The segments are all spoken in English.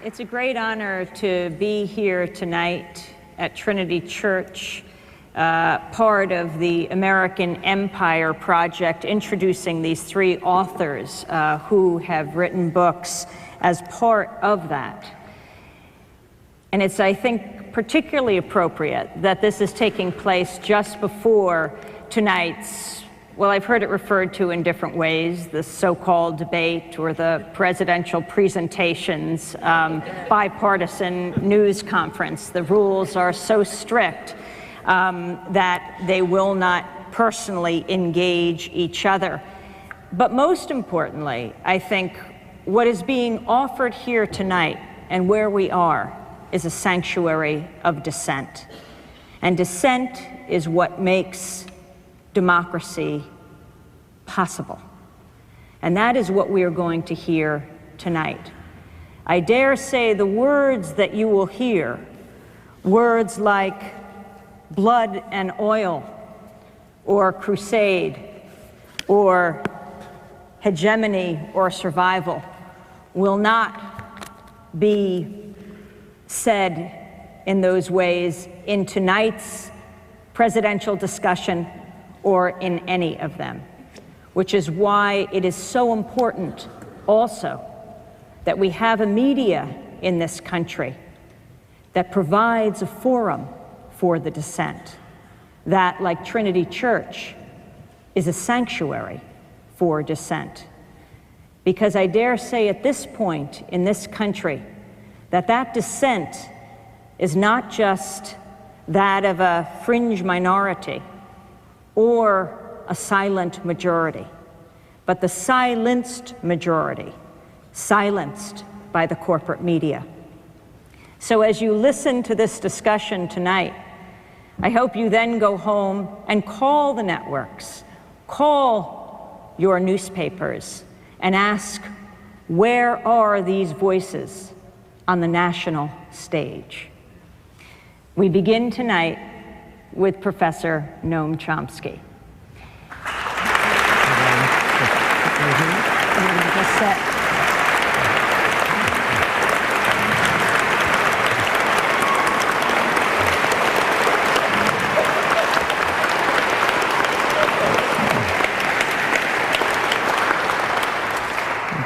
It's a great honor to be here tonight at Trinity Church, part of the American Empire Project, introducing these three authors who have written books as part of that. And it's, I think, particularly appropriate that this is taking place just before tonight's, well, I've heard it referred to in different ways, the so-called debate or the presidential presentations, bipartisan news conference. The rules are so strict that they will not personally engage each other. But most importantly, I think what is being offered here tonight and where we are is a sanctuary of dissent. And dissent is what makes democracy possible. And that is what we are going to hear tonight. I dare say the words that you will hear, words like blood and oil, or crusade, or hegemony or survival, will not be said in those ways in tonight's presidential discussion or in any of them, which is why it is so important also that we have a media in this country that provides a forum for the dissent, that, like Trinity Church, is a sanctuary for dissent. Because I dare say at this point in this country that that dissent is not just that of a fringe minority or a silent majority, but the silenced majority, silenced by the corporate media. So as you listen to this discussion tonight, I hope you then go home and call the networks, call your newspapers, and ask, where are these voices on the national stage? We begin tonight with Professor Noam Chomsky.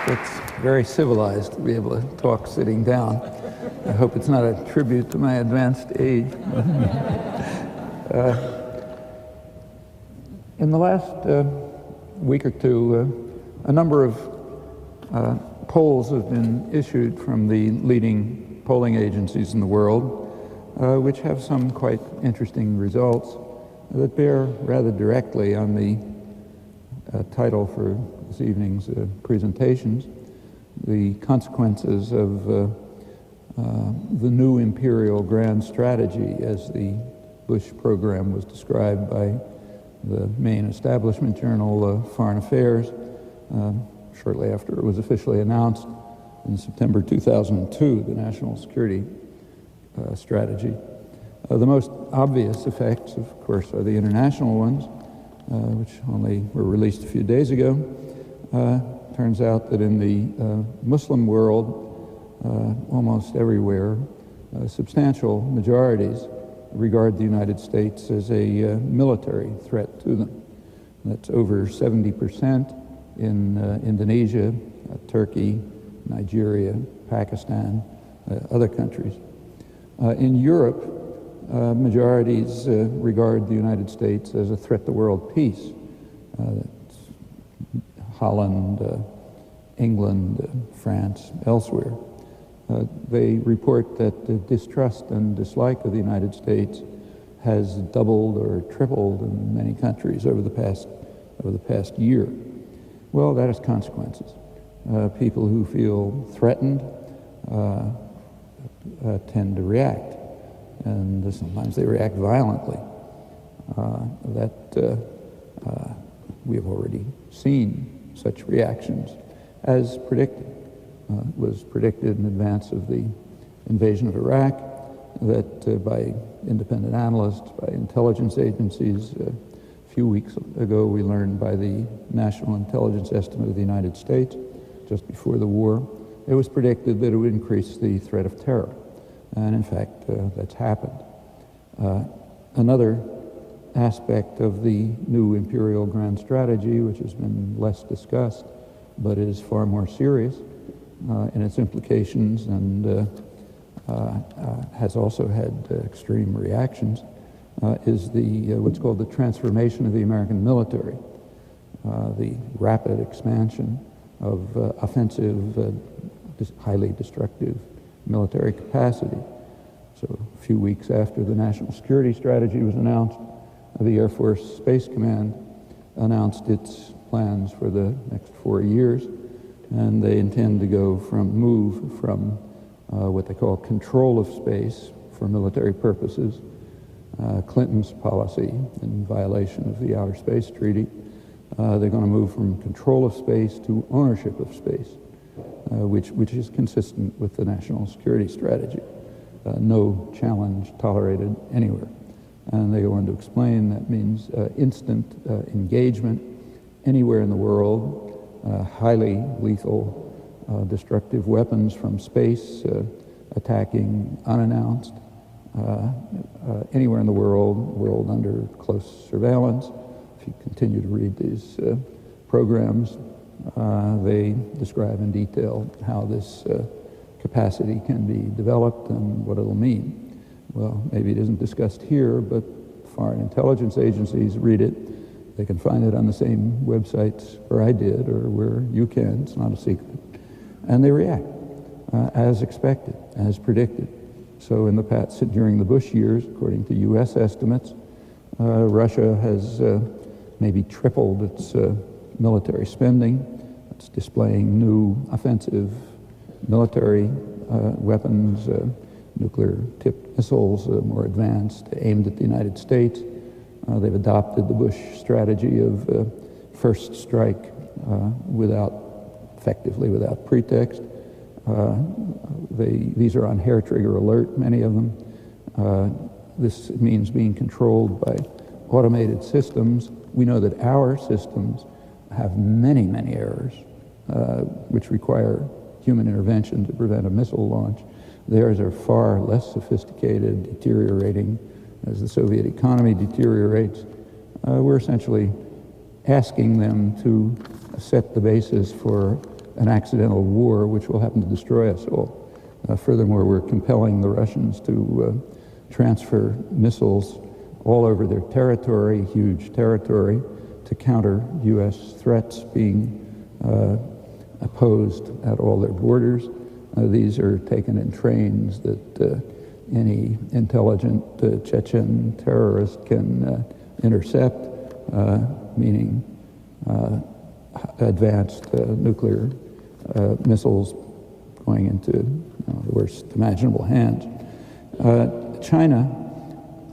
It's very civilized to be able to talk sitting down. I hope it's not a tribute to my advanced age. In the last week or two, a number of polls have been issued from the leading polling agencies in the world, which have some quite interesting results that bear rather directly on the title for this evening's presentations, the consequences of the new imperial grand strategy, as the Bush program was described by the main establishment journal, Foreign Affairs, shortly after it was officially announced in September 2002, the national security strategy. The most obvious effects, of course, are the international ones, which only were released a few days ago. Turns out that in the Muslim world, almost everywhere, substantial majorities regard the United States as a military threat to them. That's over 70% in Indonesia, Turkey, Nigeria, Pakistan, other countries. In Europe, majorities regard the United States as a threat to world peace. That's Holland, England, France, elsewhere. They report that the distrust and dislike of the United States has doubled or tripled in many countries over the past year. Well, that has consequences. People who feel threatened tend to react, and sometimes they react violently. We have already seen such reactions as predicted. It was predicted in advance of the invasion of Iraq that by independent analysts, by intelligence agencies. A few weeks ago, we learned by the National Intelligence Estimate of the United States, just before the war, it was predicted that it would increase the threat of terror. And in fact, that's happened. Another aspect of the new imperial grand strategy, which has been less discussed, but is far more serious in its implications and has also had extreme reactions, is the what's called the transformation of the American military, the rapid expansion of offensive, highly destructive military capacity. So a few weeks after the national security strategy was announced, the Air Force Space Command announced its plans for the next 4 years, and they intend to move from what they call control of space for military purposes, Clinton's policy in violation of the Outer Space Treaty. They're going to move from control of space to ownership of space, which is consistent with the national security strategy. No challenge tolerated anywhere. And they go on to explain that means instant engagement anywhere in the world, highly lethal destructive weapons from space attacking unannounced, anywhere in the world under close surveillance. If you continue to read these programs, they describe in detail how this capacity can be developed and what it'll mean. Well, maybe it isn't discussed here, but foreign intelligence agencies read it. They can find it on the same websites where I did or where you can. It's not a secret. And they react as expected, as predicted. So in the past, during the Bush years, according to U.S. estimates, Russia has maybe tripled its military spending. It's displaying new offensive military weapons, nuclear-tipped missiles, more advanced, aimed at the United States. They've adopted the Bush strategy of first strike effectively without pretext. These are on hair-trigger alert, many of them. This means being controlled by automated systems. We know that our systems have many, many errors, which require human intervention to prevent a missile launch. Theirs are far less sophisticated, deteriorating as the Soviet economy deteriorates. We're essentially asking them to set the basis for an accidental war which will happen to destroy us all. Furthermore, we're compelling the Russians to transfer missiles all over their territory, huge territory, to counter U.S. threats being opposed at all their borders. These are taken in trains that any intelligent Chechen terrorist can intercept, meaning advanced nuclear missiles going into the worst imaginable hands. China,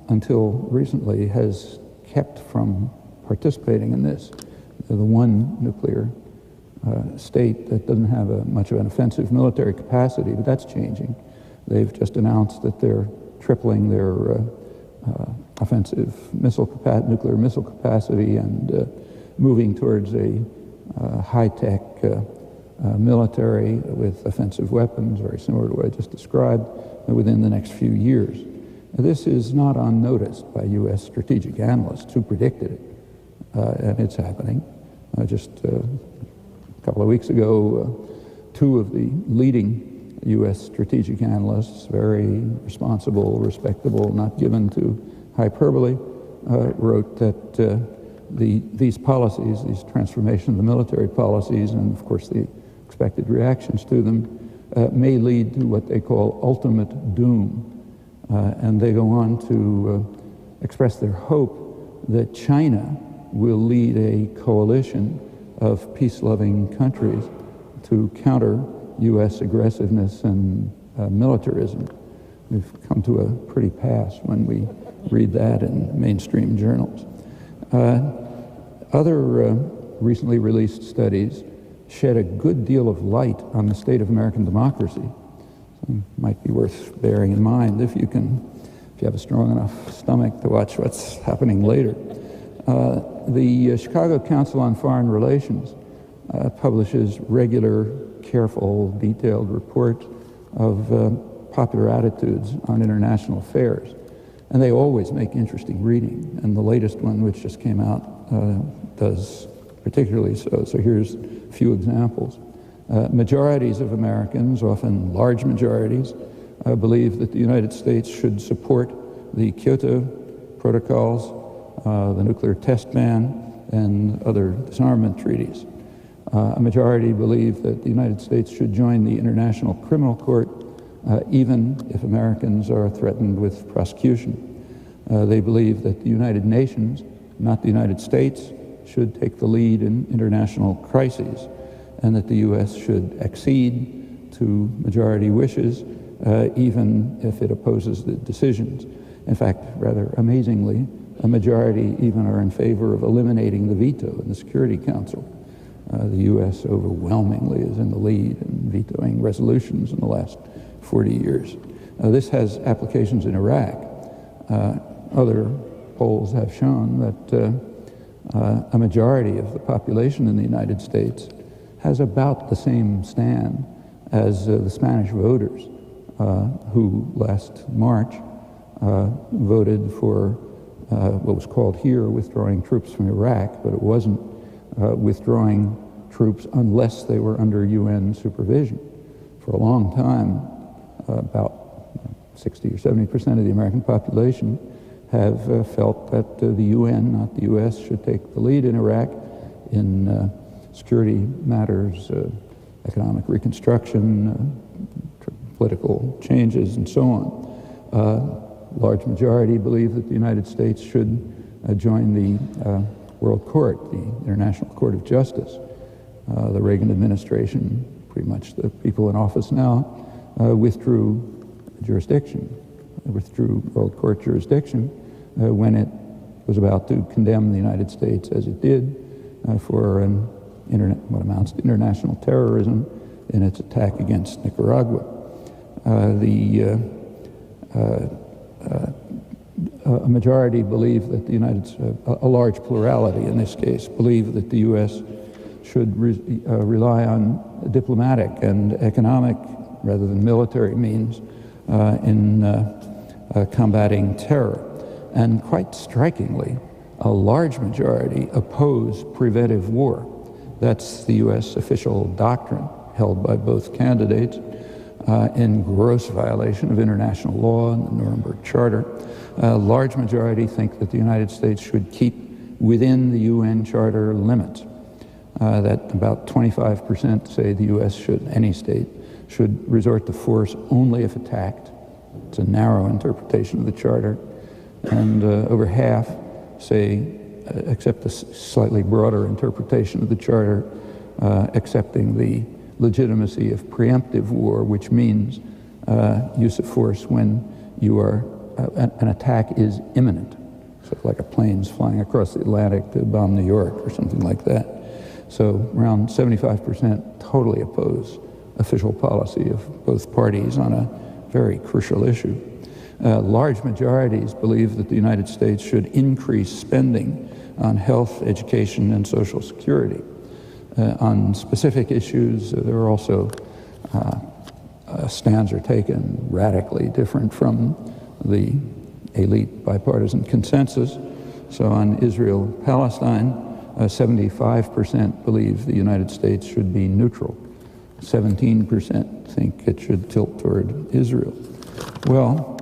until recently, has kept from participating in this. They're the one nuclear state that doesn't have much of an offensive military capacity, but that's changing. They've just announced that they're tripling their offensive nuclear missile capacity and moving towards a high-tech military with offensive weapons, very similar to what I just described, within the next few years. This is not unnoticed by U.S. strategic analysts who predicted it, and it's happening. Just a couple of weeks ago, two of the leading U.S. strategic analysts, very responsible, respectable, not given to hyperbole, wrote that these policies, these transformation of the military policies, and of course the expected reactions to them, may lead to what they call ultimate doom. And they go on to express their hope that China will lead a coalition of peace-loving countries to counter U.S. aggressiveness and militarism. We've come to a pretty pass when we read that in mainstream journals. Other recently released studies shed a good deal of light on the state of American democracy. Might be worth bearing in mind if you have a strong enough stomach to watch what's happening later. The Chicago Council on Foreign Relations publishes regular careful, detailed report of popular attitudes on international affairs. And they always make interesting reading. And the latest one, which just came out, does particularly so. So here's a few examples. Majorities of Americans, often large majorities, believe that the United States should support the Kyoto protocols, the nuclear test ban, and other disarmament treaties. A majority believe that the United States should join the International Criminal Court, even if Americans are threatened with prosecution. They believe that the United Nations, not the United States, should take the lead in international crises, and that the U.S. should accede to majority wishes, even if it opposes the decisions. In fact, rather amazingly, a majority even are in favor of eliminating the veto in the Security Council. The U.S. overwhelmingly is in the lead in vetoing resolutions in the last 40 years. This has applications in Iraq. Other polls have shown that a majority of the population in the United States has about the same stand as the Spanish voters who last March voted for what was called here withdrawing troops from Iraq, but it wasn't withdrawing troops unless they were under UN supervision. For a long time, about 60 or 70% of the American population have felt that the UN, not the US, should take the lead in Iraq in security matters, economic reconstruction, political changes, and so on. Large majority believe that the United States should join the World Court, the International Court of Justice. The Reagan administration, pretty much the people in office now, withdrew jurisdiction, withdrew World Court jurisdiction when it was about to condemn the United States, as it did, for what amounts to international terrorism in its attack against Nicaragua. A majority believe that a large plurality in this case, believe that the U.S. should rely on diplomatic and economic rather than military means in combating terror. And quite strikingly, a large majority oppose preventive war. That's the U.S. official doctrine held by both candidates in gross violation of international law and the Nuremberg Charter. A large majority think that the United States should keep within the UN Charter limits. That about 25% say the U.S. should, any state, should resort to force only if attacked. It's a narrow interpretation of the Charter. And over half say, accept a slightly broader interpretation of the Charter, accepting the legitimacy of preemptive war, which means use of force when you are an attack is imminent. So like a plane's flying across the Atlantic to bomb New York or something like that. So around 75% totally oppose official policy of both parties on a very crucial issue. Large majorities believe that the United States should increase spending on health, education, and social security. On specific issues, there are also stands are taken radically different from the elite bipartisan consensus. So on Israel-Palestine, 75% believe the United States should be neutral. 17% think it should tilt toward Israel. Well,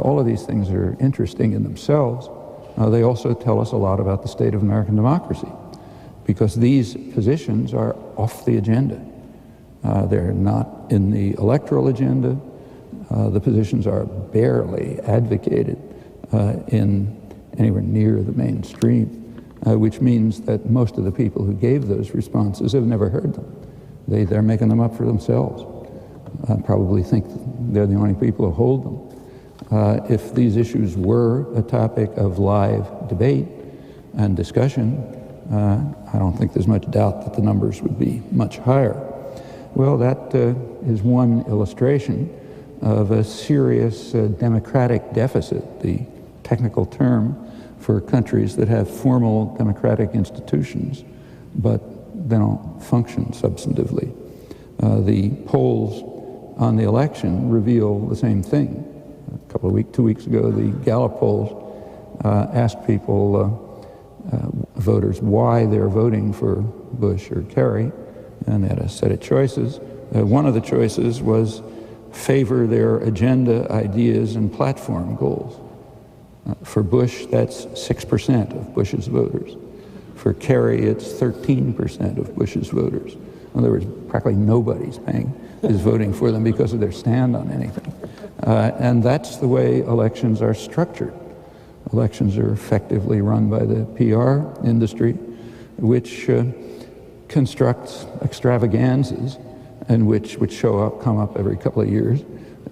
all of these things are interesting in themselves. They also tell us a lot about the state of American democracy, because these positions are off the agenda. They're not in the electoral agenda. The positions are barely advocated in anywhere near the mainstream, which means that most of the people who gave those responses have never heard them. They're making them up for themselves. Probably think they're the only people who hold them. If these issues were a topic of live debate and discussion, I don't think there's much doubt that the numbers would be much higher. Well, that is one illustration of a serious democratic deficit, the technical term for countries that have formal democratic institutions, but they don't function substantively. The polls on the election reveal the same thing. Two weeks ago, the Gallup polls asked people, voters, why they're voting for Bush or Kerry, and they had a set of choices. One of the choices was favor their agenda, ideas, and platform goals. For Bush, that's 6% of Bush's voters. For Kerry, it's 13% of Bush's voters. In other words, practically nobody's is voting for them because of their stand on anything. And that's the way elections are structured. Elections are effectively run by the PR industry, which constructs extravaganzas and which come up every couple of years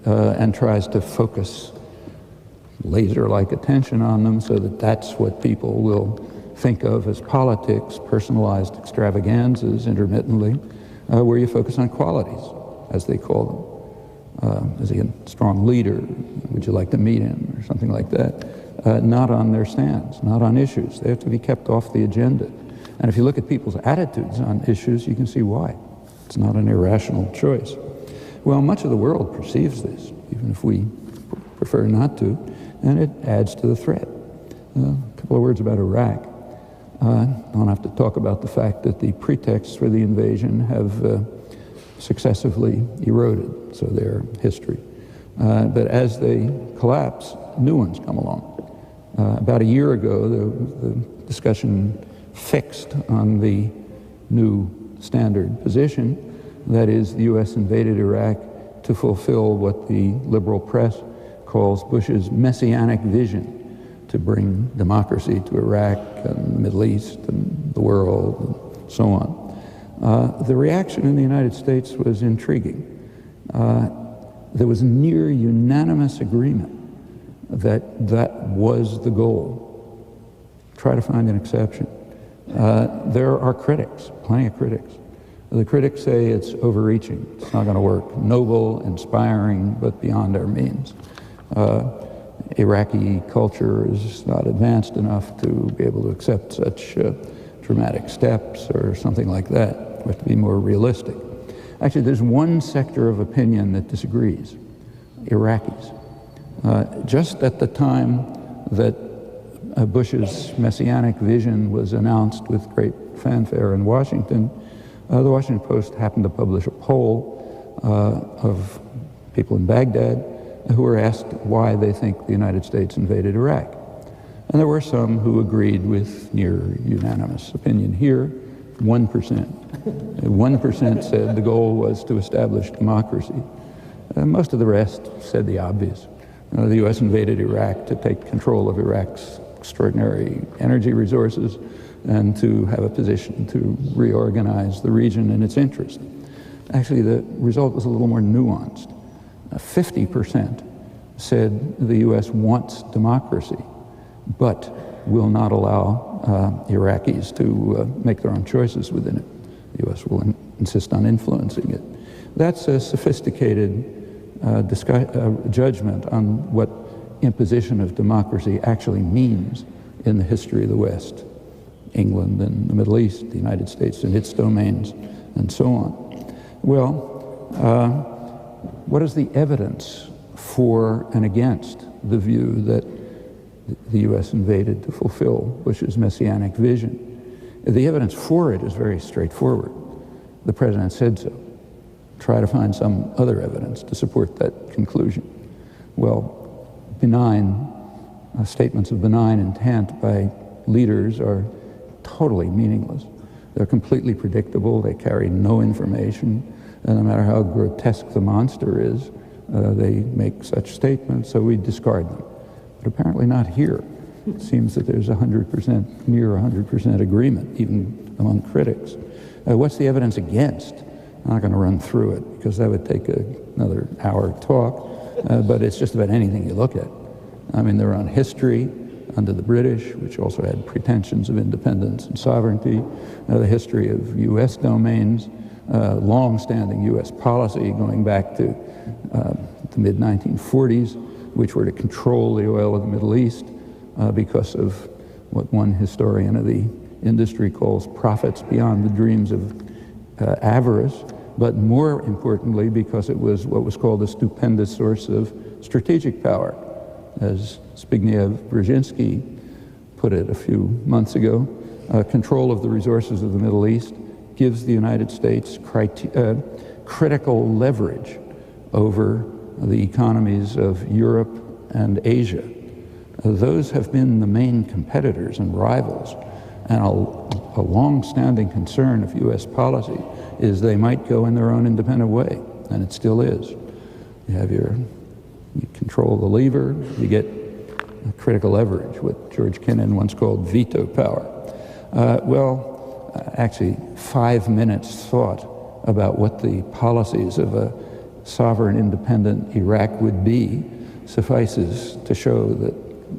and tries to focus laser-like attention on them so that that's what people will think of as politics, personalized extravaganzas intermittently, where you focus on qualities, as they call them. Is he a strong leader? Would you like to meet him? Or something like that. Not on their stands, not on issues. They have to be kept off the agenda. And if you look at people's attitudes on issues, you can see why. It's not an irrational choice. Well, much of the world perceives this, even if we prefer not to, and it adds to the threat. A couple of words about Iraq. I don't have to talk about the fact that the pretexts for the invasion have successively eroded, so their history. But as they collapse, new ones come along. About a year ago, the discussion fixed on the new standard position, that is, the U.S. invaded Iraq to fulfill what the liberal press calls Bush's messianic vision to bring democracy to Iraq and the Middle East and the world and so on. The reaction in the United States was intriguing. There was near unanimous agreement that that was the goal. Try to find an exception. There are critics, plenty of critics. The critics say it's overreaching, it's not going to work. Noble, inspiring, but beyond our means. Iraqi culture is not advanced enough to be able to accept such dramatic steps or something like that. We have to be more realistic. Actually, there's one sector of opinion that disagrees, Iraqis. Just at the time that Bush's messianic vision was announced with great fanfare in Washington, the Washington Post happened to publish a poll of people in Baghdad who were asked why they think the United States invaded Iraq. And there were some who agreed with near unanimous opinion here, 1%. 1% said the goal was to establish democracy. Most of the rest said the obvious. The U.S. invaded Iraq to take control of Iraq's extraordinary energy resources and to have a position to reorganize the region in its interest. Actually, the result was a little more nuanced. 50% said the U.S. wants democracy, but will not allow Iraqis to make their own choices within it. The U.S. will insist on influencing it. That's a sophisticated judgment on what imposition of democracy actually means in the history of the West. England and the Middle East, the United States and its domains, and so on. Well, what is the evidence for and against the view that the U.S. invaded to fulfill Bush's messianic vision? The evidence for it is very straightforward. The president said so. Try to find some other evidence to support that conclusion. Well, benign statements of benign intent by leaders are totally meaningless. They're completely predictable. They carry no information. And no matter how grotesque the monster is, they make such statements, so we discard them. But apparently not here. It seems that there's near 100% agreement, even among critics. What's the evidence against? I'm not going to run through it, because that would take another hour talk, but it's just about anything you look at. I mean, their own history under the British, which also had pretensions of independence and sovereignty, the history of U.S. domains, long-standing U.S. policy going back to the mid-1940s, which were to control the oil of the Middle East because of what one historian of the industry calls profits beyond the dreams of avarice, but more importantly because it was what was called a stupendous source of strategic power. As Zbigniew Brzezinski put it a few months ago, control of the resources of the Middle East gives the United States critical leverage over the economies of Europe and Asia. Those have been the main competitors and rivals, and a long-standing concern of U.S. policy is they might go in their own independent way, and it still is. You control the lever, you get critical leverage, what George Kennan once called veto power. Actually, 5 minutes thought about what the policies of a sovereign, independent Iraq would be suffices to show that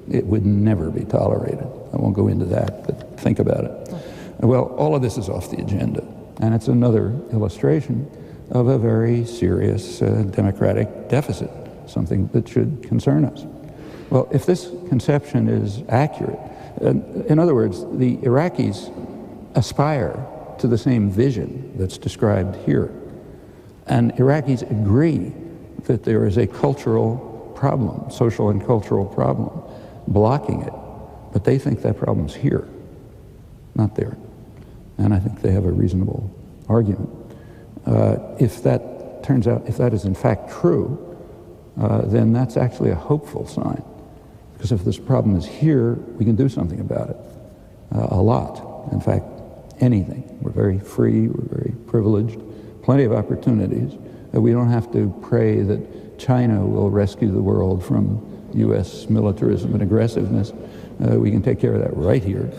it would never be tolerated. I won't go into that, but think about it. Well, all of this is off the agenda, and it's another illustration of a very serious democratic deficit, something that should concern us. Well, if this conception is accurate, in other words, the Iraqis aspire to the same vision that's described here, and Iraqis agree that there is a cultural problem, social and cultural problem, blocking it, but they think that problem's here, not there. And I think they have a reasonable argument. If that turns out, if that is in fact true, then that's actually a hopeful sign. Because if this problem is here, we can do something about it. A lot. In fact, anything. We're very free, we're very privileged, plenty of opportunities. We don't have to pray that China will rescue the world from U.S. militarism and aggressiveness. We can take care of that right here.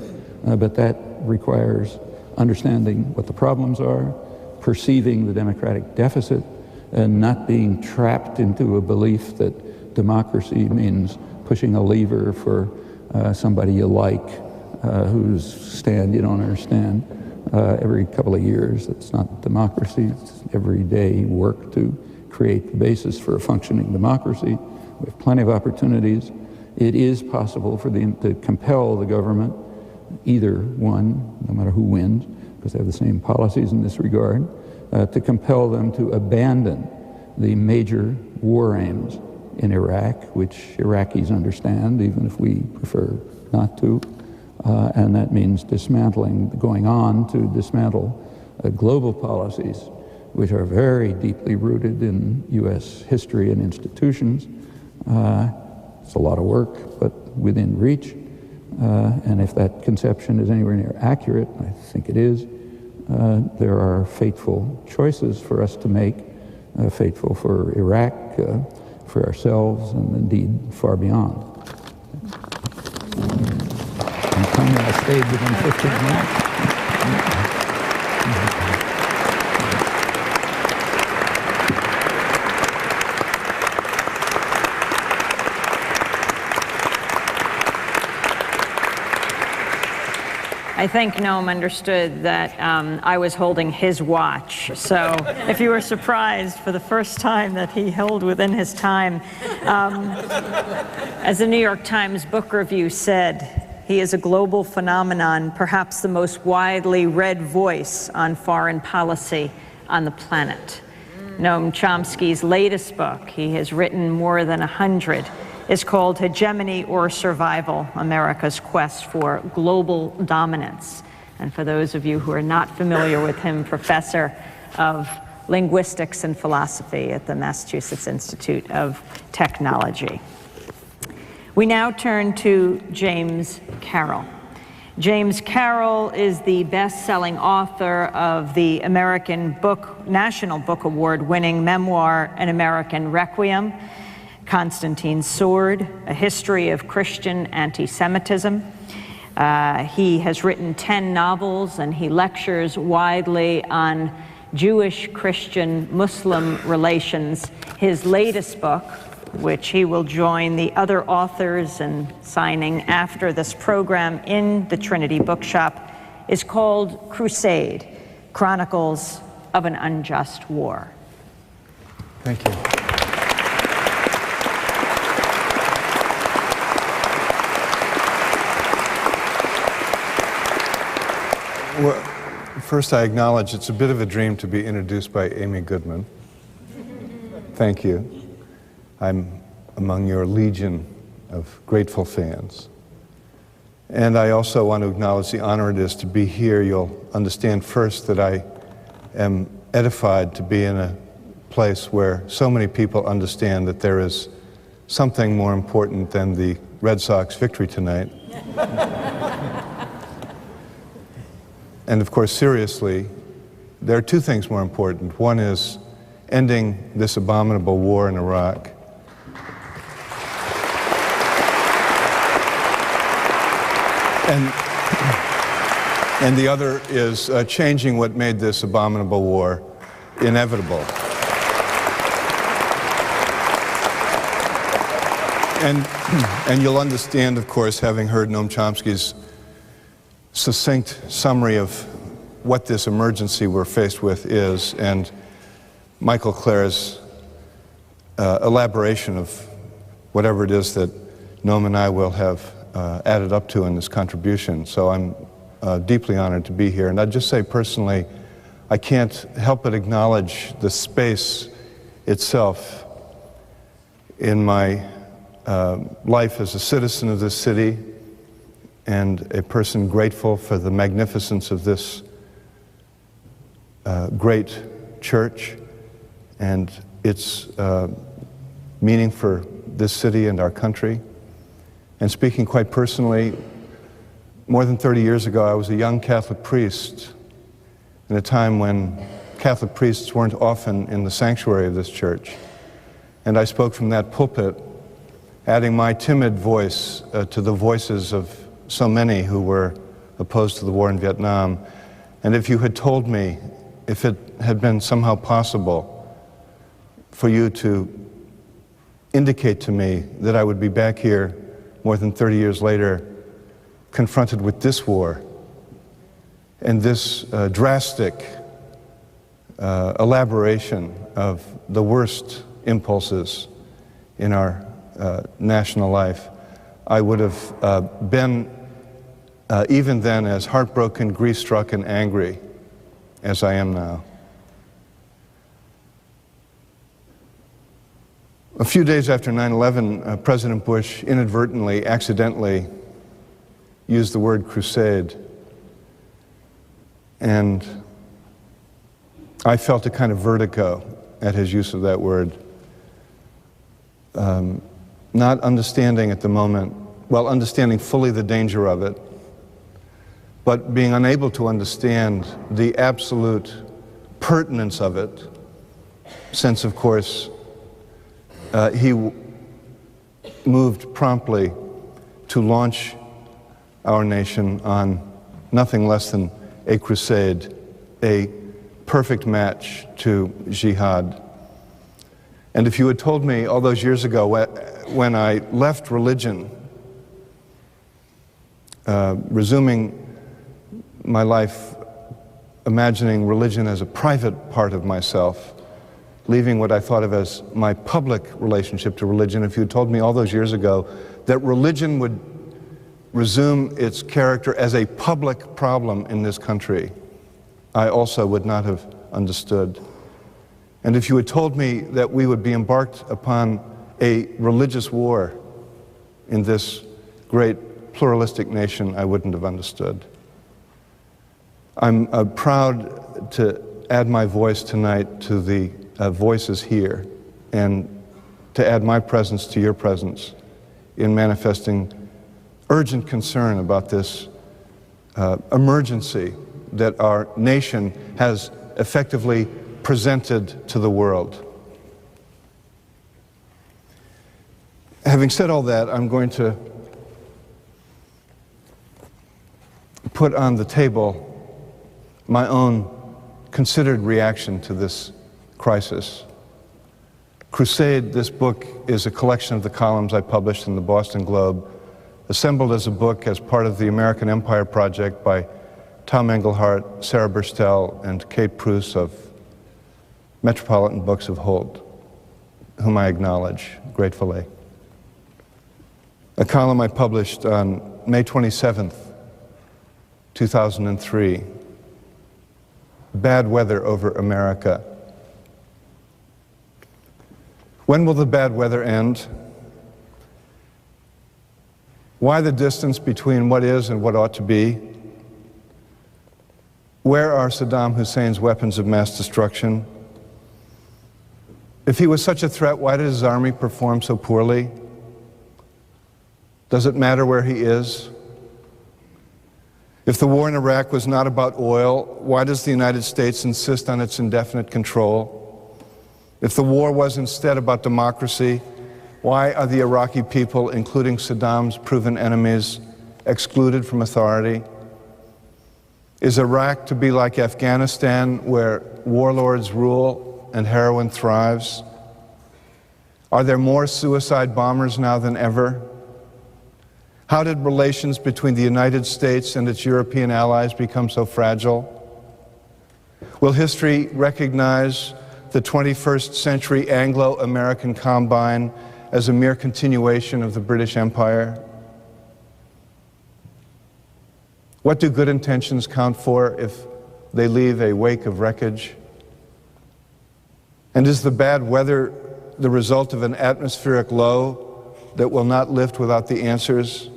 But that requires understanding what the problems are, perceiving the democratic deficit, and not being trapped into a belief that democracy means pushing a lever for somebody you like, whose stand you don't understand every couple of years. That's not democracy. It's everyday work to create the basis for a functioning democracy. We have plenty of opportunities. It is possible for them to compel the government, either one, no matter who wins, because they have the same policies in this regard, to compel them to abandon the major war aims in Iraq, which Iraqis understand, even if we prefer not to. And that means going on to dismantle global policies, which are very deeply rooted in U.S. history and institutions. It's a lot of work, but within reach. And if that conception is anywhere near accurate, I think it is, there are fateful choices for us to make, fateful for Iraq, for ourselves, and indeed far beyond. And finally, I stayed within 15 minutes. I think Noam understood that I was holding his watch. So if you were surprised for the first time that he held within his time, as the New York Times Book Review said, he is a global phenomenon, perhaps the most widely read voice on foreign policy on the planet. Noam Chomsky's latest book, he has written more than 100, is called Hegemony or Survival, America's Quest for Global Dominance. And for those of you who are not familiar with him, professor of linguistics and philosophy at the Massachusetts Institute of Technology. We now turn to James Carroll. James Carroll is the best-selling author of the National Book Award-winning memoir, An American Requiem, Constantine's Sword, A History of Christian Anti-Semitism. He has written 10 novels, and he lectures widely on Jewish, Christian, Muslim relations. His latest book, which he will join the other authors in signing after this program in the Trinity Bookshop, is called Crusade, Chronicles of an Unjust War. Thank you. Well, First, I acknowledge it's a bit of a dream to be introduced by Amy Goodman. Thank you. I'm among your legion of grateful fans. And I also want to acknowledge the honor it is to be here. You'll understand first that I am edified to be in a place where so many people understand that there is something more important than the Red Sox victory tonight. And of course, seriously, there are two things more important. One is ending this abominable war in Iraq. And the other is changing what made this abominable war inevitable. And you'll understand, of course, having heard Noam Chomsky's succinct summary of what this emergency we're faced with is, and Michael Clare's elaboration of whatever it is that Noam and I will have added up to in this contribution. So I'm deeply honored to be here. And I'd just say personally, I can't help but acknowledge the space itself in my life as a citizen of this city and a person grateful for the magnificence of this great church and its meaning for this city and our country. And speaking quite personally, more than 30 years ago, I was a young Catholic priest in a time when Catholic priests weren't often in the sanctuary of this church. And I spoke from that pulpit, adding my timid voice to the voices of so many who were opposed to the war in Vietnam. And if you had told me, if it had been somehow possible for you to indicate to me that I would be back here more than 30 years later, confronted with this war and this drastic elaboration of the worst impulses in our national life, I would have been even then as heartbroken, grief-struck, and angry as I am now. A few days after 9/11, President Bush inadvertently, accidentally, used the word crusade. And I felt a kind of vertigo at his use of that word. Not understanding at the moment, well, understanding fully the danger of it, but being unable to understand the absolute pertinence of it, since, of course, he moved promptly to launch our nation on nothing less than a crusade, a perfect match to jihad. And if you had told me all those years ago when I left religion, resuming my life, imagining religion as a private part of myself, leaving what I thought of as my public relationship to religion, if you had told me all those years ago that religion would resume its character as a public problem in this country, I also would not have understood. And if you had told me that we would be embarked upon a religious war in this great pluralistic nation, I wouldn't have understood. I'm proud to add my voice tonight to the voices here and to add my presence to your presence in manifesting urgent concern about this emergency that our nation has effectively presented to the world. Having said all that, I'm going to put on the table my own considered reaction to this crisis. Crusade, this book, is a collection of the columns I published in the Boston Globe, assembled as a book as part of the American Empire Project by Tom Engelhardt, Sarah Burstell, and Kate Pruce of Metropolitan Books of Holt, whom I acknowledge gratefully. A column I published on May 27th, 2003, bad weather over America. When will the bad weather end? Why the distance between what is and what ought to be? Where are Saddam Hussein's weapons of mass destruction? If he was such a threat, why did his army perform so poorly? Does it matter where he is? If the war in Iraq was not about oil, why does the United States insist on its indefinite control? If the war was instead about democracy, why are the Iraqi people, including Saddam's proven enemies, excluded from authority? Is Iraq to be like Afghanistan, where warlords rule and heroin thrives? Are there more suicide bombers now than ever? How did relations between the United States and its European allies become so fragile? Will history recognize the 21st century Anglo-American combine as a mere continuation of the British Empire? What do good intentions count for if they leave a wake of wreckage? And is the bad weather the result of an atmospheric low that will not lift without the answers?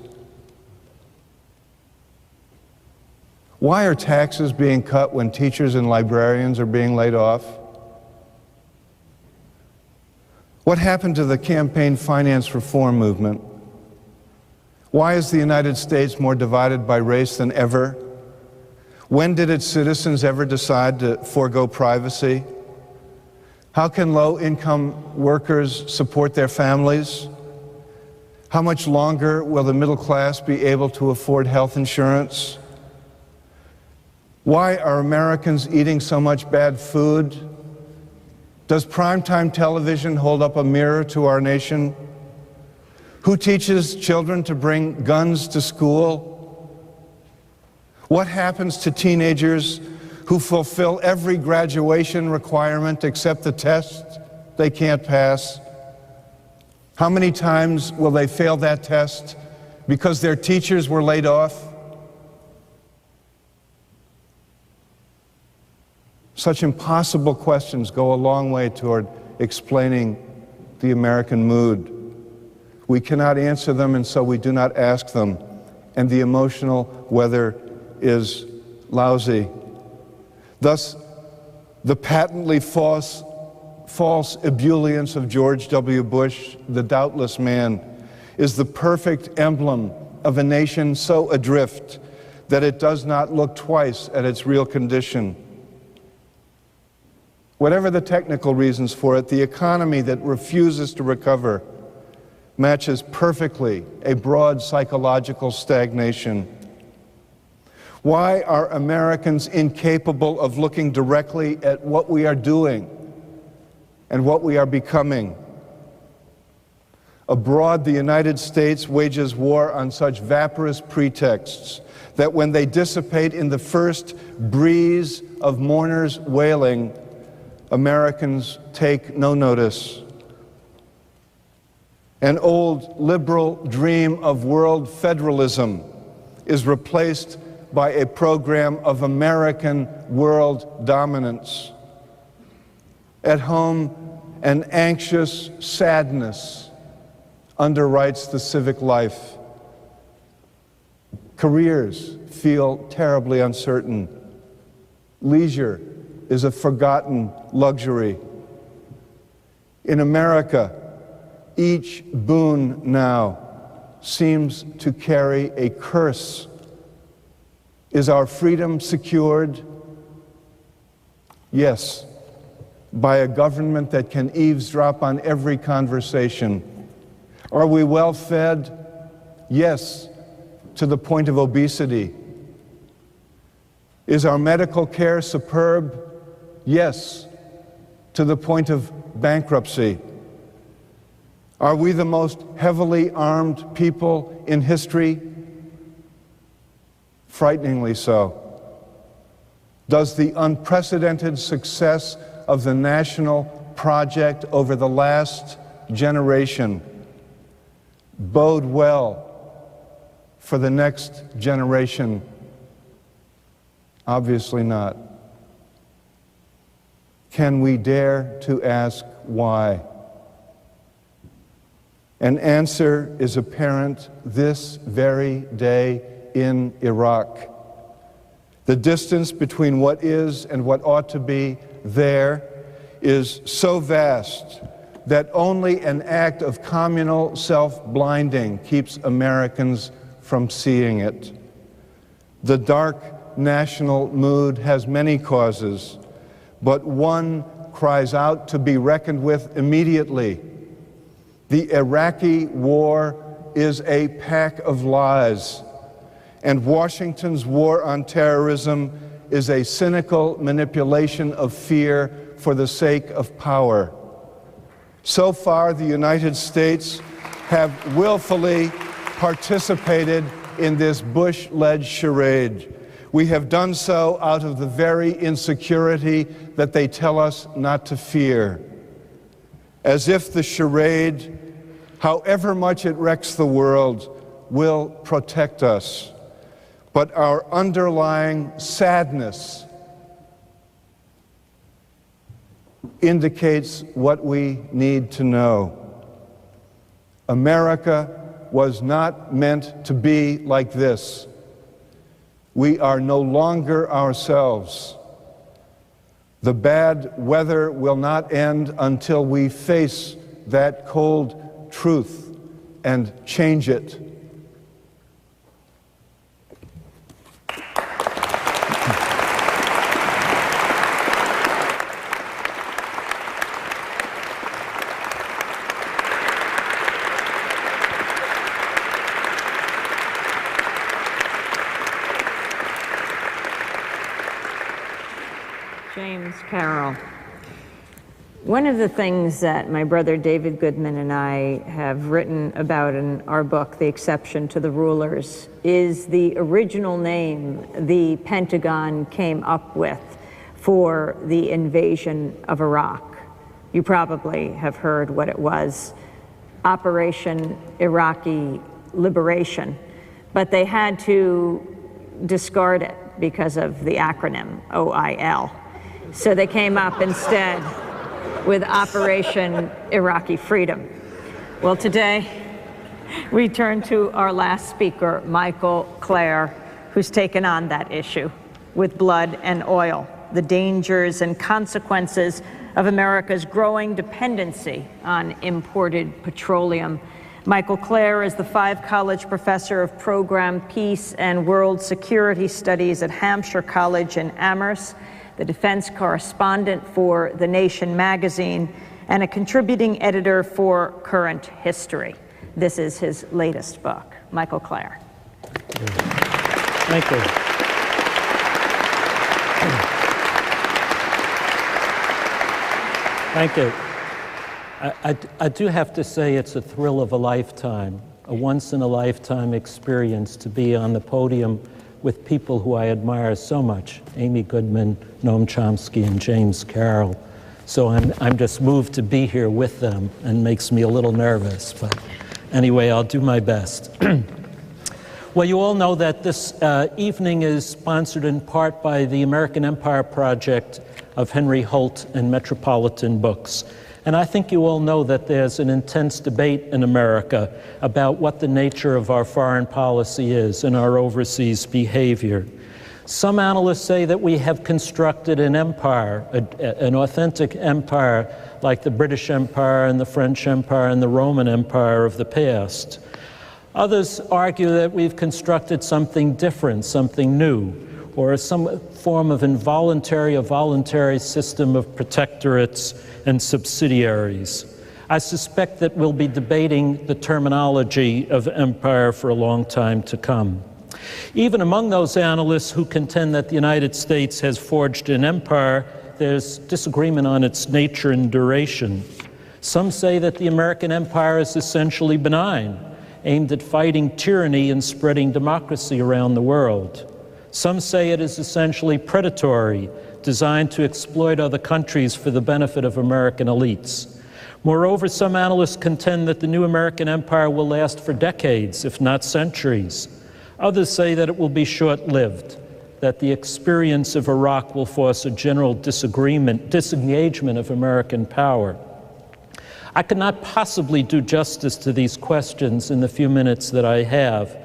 Why are taxes being cut when teachers and librarians are being laid off? What happened to the campaign finance reform movement? Why is the United States more divided by race than ever? When did its citizens ever decide to forego privacy? How can low-income workers support their families? How much longer will the middle class be able to afford health insurance? Why are Americans eating so much bad food? Does primetime television hold up a mirror to our nation? Who teaches children to bring guns to school? What happens to teenagers who fulfill every graduation requirement except the test they can't pass? How many times will they fail that test because their teachers were laid off? Such impossible questions go a long way toward explaining the American mood. We cannot answer them, and so we do not ask them, and the emotional weather is lousy. Thus, the patently false ebullience of George W. Bush, the doubtless man, is the perfect emblem of a nation so adrift that it does not look twice at its real condition. Whatever the technical reasons for it, the economy that refuses to recover matches perfectly a broad psychological stagnation. Why are Americans incapable of looking directly at what we are doing and what we are becoming? Abroad, the United States wages war on such vaporous pretexts that when they dissipate in the first breeze of mourners wailing, Americans take no notice. An old liberal dream of world federalism is replaced by a program of American world dominance. At home, an anxious sadness underwrites the civic life. Careers feel terribly uncertain. Leisure is a forgotten luxury. In America, each boon now seems to carry a curse. Is our freedom secured? Yes, by a government that can eavesdrop on every conversation. Are we well fed? Yes, to the point of obesity. Is our medical care superb? Yes, to the point of bankruptcy. Are we the most heavily armed people in history? Frighteningly so. Does the unprecedented success of the national project over the last generation bode well for the next generation? Obviously not. can we dare to ask why? An answer is apparent this very day in Iraq. The distance between what is and what ought to be there is so vast that only an act of communal self-blinding keeps Americans from seeing it. The dark national mood has many causes, but one cries out to be reckoned with immediately. The Iraqi war is a pack of lies, and Washington's war on terrorism is a cynical manipulation of fear for the sake of power. So far, the United States have willfully participated in this Bush-led charade. We have done so out of the very insecurity that they tell us not to fear. As if the charade, however much it wrecks the world, will protect us. But our underlying sadness indicates what we need to know. America was not meant to be like this. We are no longer ourselves. The bad weather will not end until we face that cold truth and change it. James Carroll. One of the things that my brother David Goodman and I have written about in our book, The Exception to the Rulers, is the original name the Pentagon came up with for the invasion of Iraq. You probably have heard what it was, Operation Iraqi Liberation, but they had to discard it because of the acronym OIL. So they came up instead with Operation Iraqi Freedom. Well, today we turn to our last speaker, Michael Clare, who's taken on that issue with blood and oil, the dangers and consequences of America's growing dependency on imported petroleum. Michael Clare is the Five College Professor of Program Peace and World Security Studies at Hampshire College in Amherst, the defense correspondent for The Nation magazine, and a contributing editor for Current History. This is his latest book. Michael Clare. Thank you. Thank you. I do have to say it's a thrill of a lifetime, a once-in-a-lifetime experience to be on the podium with people who I admire so much, Amy Goodman, Noam Chomsky, and James Carroll. So I'm just moved to be here with them, and makes me a little nervous, but anyway, I'll do my best. Well, you all know that this evening is sponsored in part by the American Empire Project of Henry Holt and Metropolitan Books. And I think you all know that there's an intense debate in America about what the nature of our foreign policy is and our overseas behavior. Some analysts say that we have constructed an empire, an authentic empire, like the British Empire and the French Empire and the Roman Empire of the past. Others argue that we've constructed something different, something new, or some form of involuntary or voluntary system of protectorates and subsidiaries. I suspect that we'll be debating the terminology of empire for a long time to come. Even among those analysts who contend that the United States has forged an empire, there's disagreement on its nature and duration. Some say that the American empire is essentially benign, aimed at fighting tyranny and spreading democracy around the world. Some say it is essentially predatory, designed to exploit other countries for the benefit of American elites. Moreover, some analysts contend that the new American empire will last for decades, if not centuries. Others say that it will be short-lived. that the experience of Iraq will force a general disengagement of American power. I could not possibly do justice to these questions in the few minutes that I have,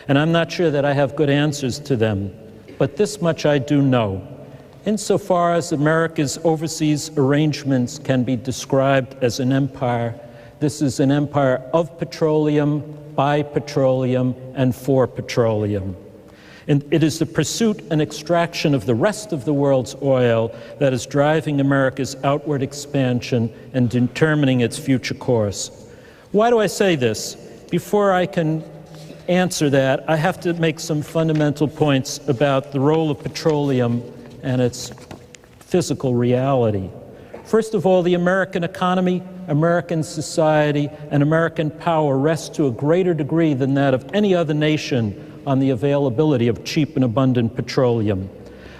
and I'm not sure that I have good answers to them. But this much I do know. Insofar as America's overseas arrangements can be described as an empire, this is an empire of petroleum, by petroleum, and for petroleum. And it is the pursuit and extraction of the rest of the world's oil that is driving America's outward expansion and determining its future course. Why do I say this? Before I can answer that, I have to make some fundamental points about the role of petroleum and its physical reality. First of all, the American economy, American society, and American power rest to a greater degree than that of any other nation on the availability of cheap and abundant petroleum.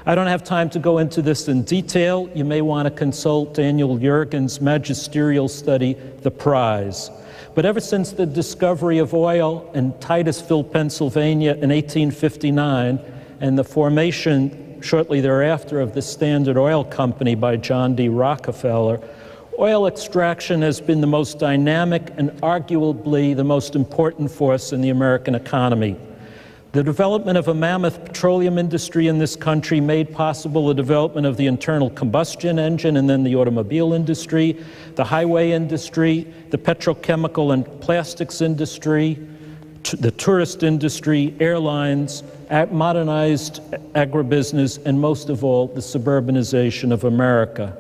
I don't have time to go into this in detail. You may want to consult Daniel Yergin's magisterial study, The Prize. But ever since the discovery of oil in Titusville, Pennsylvania in 1859, and the formation shortly thereafter of the Standard Oil Company by John D. Rockefeller, oil extraction has been the most dynamic and arguably the most important force in the American economy. The development of a mammoth petroleum industry in this country made possible the development of the internal combustion engine and then the automobile industry, the highway industry, the petrochemical and plastics industry, the tourist industry, airlines, modernized agribusiness, and most of all, the suburbanization of America.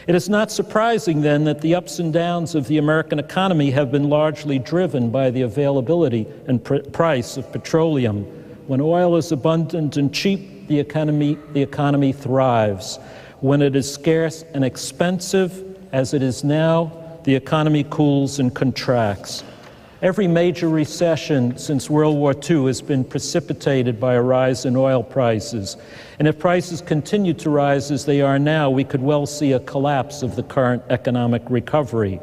It is not surprising, then, that the ups and downs of the American economy have been largely driven by the availability and price of petroleum. When oil is abundant and cheap, the economy thrives. When it is scarce and expensive, as it is now, the economy cools and contracts. Every major recession since World War II has been precipitated by a rise in oil prices. And if prices continue to rise as they are now, we could well see a collapse of the current economic recovery.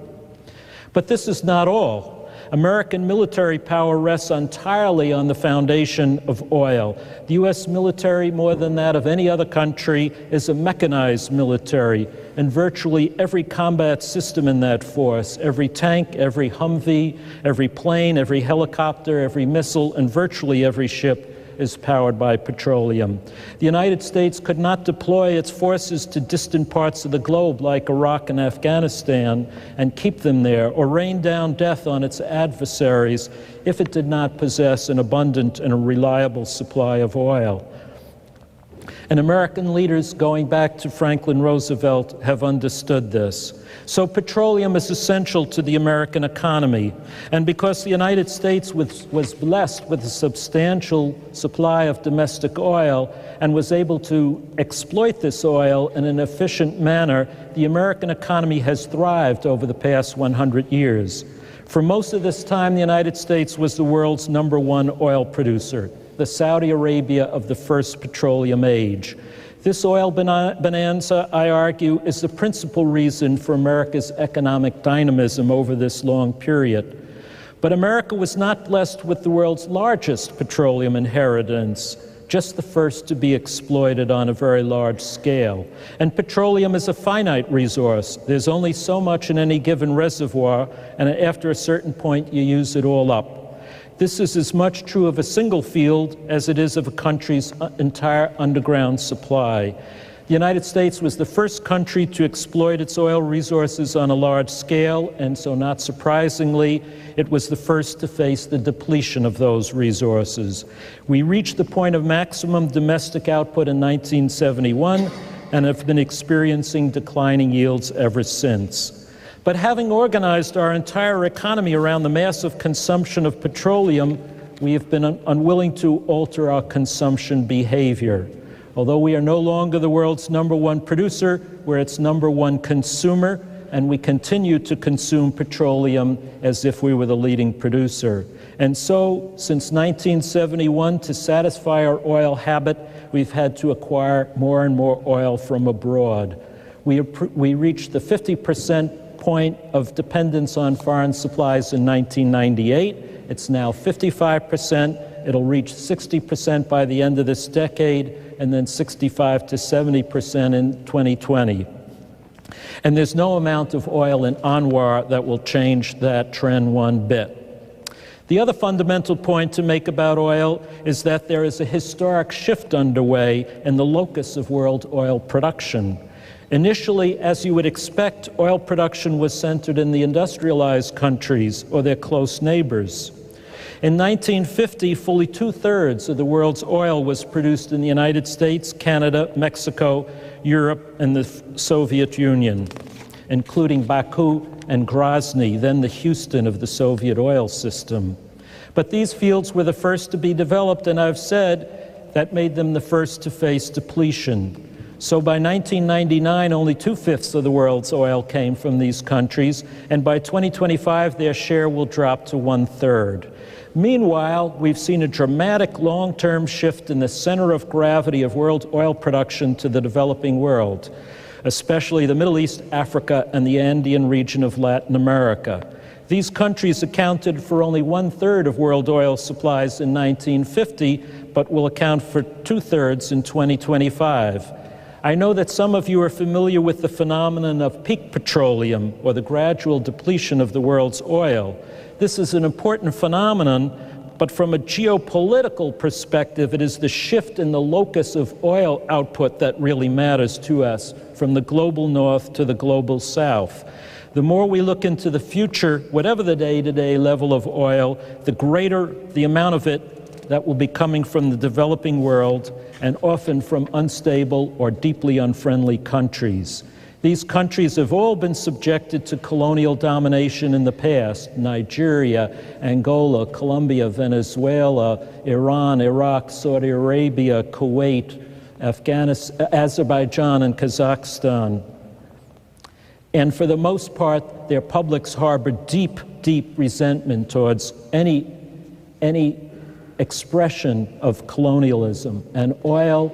But this is not all. American military power rests entirely on the foundation of oil. The U.S. military, more than that of any other country, is a mechanized military, and virtually every combat system in that force, every tank, every Humvee, every plane, every helicopter, every missile, and virtually every ship is powered by petroleum. The United States could not deploy its forces to distant parts of the globe like Iraq and Afghanistan and keep them there, or rain down death on its adversaries if it did not possess an abundant and a reliable supply of oil. And American leaders, going back to Franklin Roosevelt, have understood this. So petroleum is essential to the American economy. And because the United States was blessed with a substantial supply of domestic oil and was able to exploit this oil in an efficient manner, the American economy has thrived over the past 100 years. For most of this time, the United States was the world's #1 oil producer, the Saudi Arabia of the first petroleum age. This oil bonanza, I argue, is the principal reason for America's economic dynamism over this long period. But America was not blessed with the world's largest petroleum inheritance, just the first to be exploited on a very large scale. And petroleum is a finite resource. There's only so much in any given reservoir, and after a certain point, you use it all up. This is as much true of a single field as it is of a country's entire underground supply. The United States was the first country to exploit its oil resources on a large scale, and so not surprisingly, it was the first to face the depletion of those resources. We reached the point of maximum domestic output in 1971 and have been experiencing declining yields ever since. But having organized our entire economy around the massive consumption of petroleum, we have been unwilling to alter our consumption behavior. Although we are no longer the world's #1 producer, we're its #1 consumer, and we continue to consume petroleum as if we were the leading producer. And so, since 1971, to satisfy our oil habit, we've had to acquire more and more oil from abroad. We reached the 50% point of dependence on foreign supplies in 1998. It's now 55%, It'll reach 60% by the end of this decade, and then 65 to 70% in 2020. And there's no amount of oil in Anwar that will change that trend one bit. The other fundamental point to make about oil is that there is a historic shift underway in the locus of world oil production. Initially, as you would expect, oil production was centered in the industrialized countries or their close neighbors. In 1950, fully 2/3 of the world's oil was produced in the United States, Canada, Mexico, Europe, and the Soviet Union, including Baku and Grozny, then the Houston of the Soviet oil system. But these fields were the first to be developed, and I've said that made them the first to face depletion. So by 1999, only 2/5 of the world's oil came from these countries, and by 2025, their share will drop to 1/3. Meanwhile, we've seen a dramatic long-term shift in the center of gravity of world oil production to the developing world, especially the Middle East, Africa, and the Andean region of Latin America. These countries accounted for only 1/3 of world oil supplies in 1950, but will account for 2/3 in 2025. I know that some of you are familiar with the phenomenon of peak petroleum, or the gradual depletion of the world's oil. This is an important phenomenon, but from a geopolitical perspective, it is the shift in the locus of oil output that really matters to us, from the global north to the global south. The more we look into the future, whatever the day-to-day level of oil, the greater the amount of it that will be coming from the developing world, and often from unstable or deeply unfriendly countries. These countries have all been subjected to colonial domination in the past: Nigeria, Angola, Colombia, Venezuela, Iran, Iraq, Saudi Arabia, Kuwait, Afghanistan, Azerbaijan, and Kazakhstan. And for the most part, their publics harbor deep, deep resentment towards any expression of colonialism. And oil,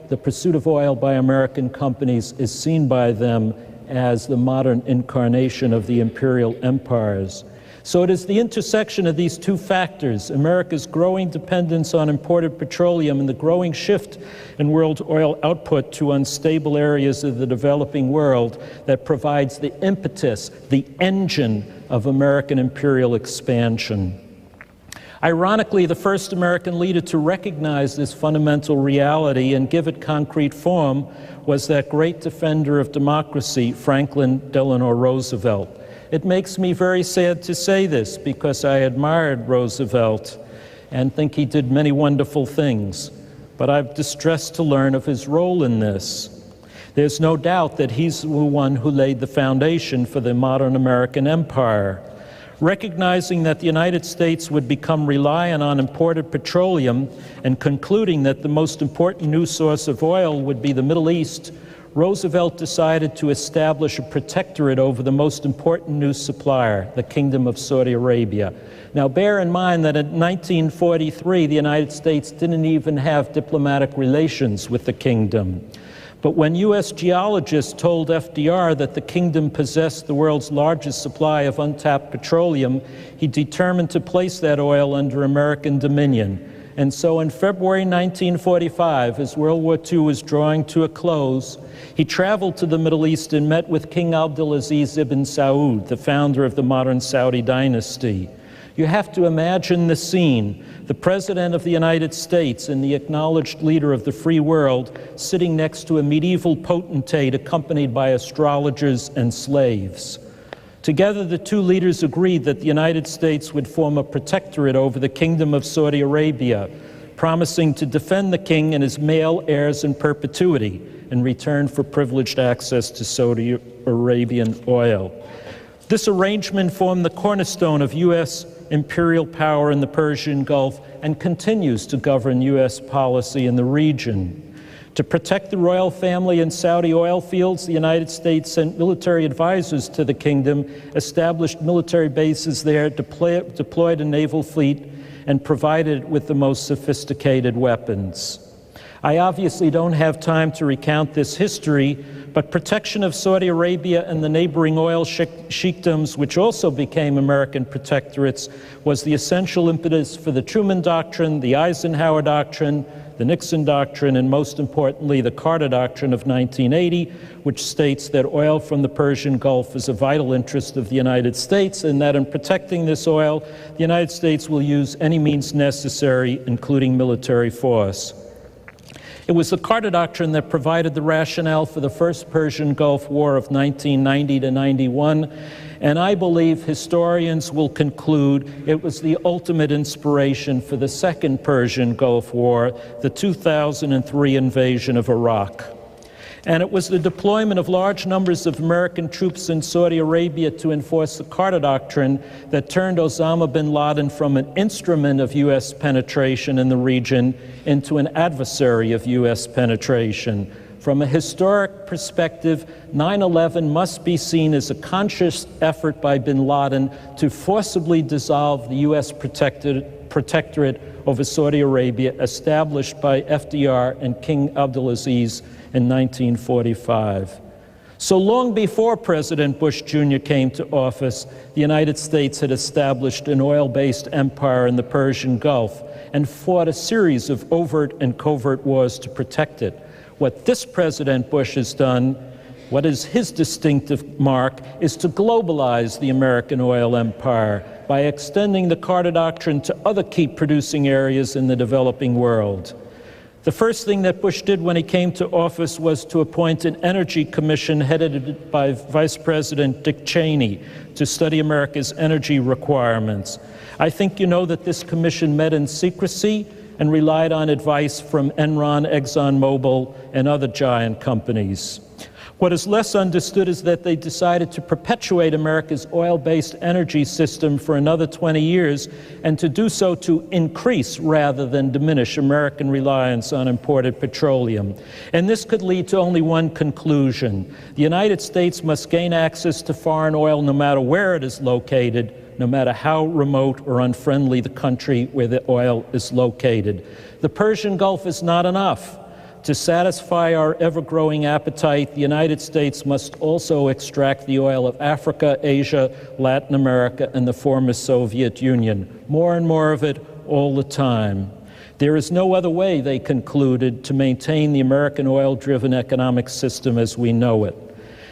the pursuit of oil by American companies, is seen by them as the modern incarnation of the imperial empires. So it is the intersection of these two factors, America's growing dependence on imported petroleum and the growing shift in world oil output to unstable areas of the developing world, that provides the impetus, the engine of American imperial expansion. Ironically, the first American leader to recognize this fundamental reality and give it concrete form was that great defender of democracy, Franklin Delano Roosevelt. It makes me very sad to say this, because I admired Roosevelt and think he did many wonderful things, but I'm distressed to learn of his role in this. There's no doubt that he's the one who laid the foundation for the modern American empire. Recognizing that the United States would become reliant on imported petroleum and concluding that the most important new source of oil would be the Middle East, Roosevelt decided to establish a protectorate over the most important new supplier, the Kingdom of Saudi Arabia. Now, bear in mind that in 1943, the United States didn't even have diplomatic relations with the kingdom. But when U.S. geologists told FDR that the kingdom possessed the world's largest supply of untapped petroleum, he determined to place that oil under American dominion. And so in February 1945, as World War II was drawing to a close, he traveled to the Middle East and met with King Abdulaziz ibn Saud, the founder of the modern Saudi dynasty. You have to imagine the scene: the President of the United States and the acknowledged leader of the free world sitting next to a medieval potentate accompanied by astrologers and slaves. Together, the two leaders agreed that the United States would form a protectorate over the Kingdom of Saudi Arabia, promising to defend the king and his male heirs in perpetuity in return for privileged access to Saudi Arabian oil. This arrangement formed the cornerstone of U.S. imperial power in the Persian Gulf and continues to govern U.S. policy in the region. To protect the royal family in Saudi oil fields, the United States sent military advisors to the kingdom, established military bases there, deployed a naval fleet, and provided it with the most sophisticated weapons. I obviously don't have time to recount this history, but protection of Saudi Arabia and the neighboring oil sheikdoms, which also became American protectorates, was the essential impetus for the Truman Doctrine, the Eisenhower Doctrine, the Nixon Doctrine, and most importantly, the Carter Doctrine of 1980, which states that oil from the Persian Gulf is a vital interest of the United States, and that in protecting this oil, the United States will use any means necessary, including military force. It was the Carter Doctrine that provided the rationale for the first Persian Gulf War of 1990 to 91, and I believe historians will conclude it was the ultimate inspiration for the second Persian Gulf War, the 2003 invasion of Iraq. And it was the deployment of large numbers of American troops in Saudi Arabia to enforce the Carter Doctrine that turned Osama bin Laden from an instrument of U.S. penetration in the region into an adversary of U.S. penetration. From a historic perspective, 9/11 must be seen as a conscious effort by bin Laden to forcibly dissolve the U.S. protectorate over Saudi Arabia established by FDR and King Abdulaziz in 1945. So long before President Bush Jr. came to office, the United States had established an oil-based empire in the Persian Gulf and fought a series of overt and covert wars to protect it. What this President Bush has done, what is his distinctive mark, is to globalize the American oil empire by extending the Carter Doctrine to other key producing areas in the developing world. The first thing that Bush did when he came to office was to appoint an energy commission headed by Vice President Dick Cheney to study America's energy requirements. I think you know that this commission met in secrecy and relied on advice from Enron, ExxonMobil, and other giant companies. What is less understood is that they decided to perpetuate America's oil-based energy system for another 20 years, and to do so to increase rather than diminish American reliance on imported petroleum. And this could lead to only one conclusion. The United States must gain access to foreign oil no matter where it is located, no matter how remote or unfriendly the country where the oil is located. The Persian Gulf is not enough. To satisfy our ever-growing appetite, the United States must also extract the oil of Africa, Asia, Latin America, and the former Soviet Union. More and more of it all the time. There is no other way, they concluded, to maintain the American oil-driven economic system as we know it.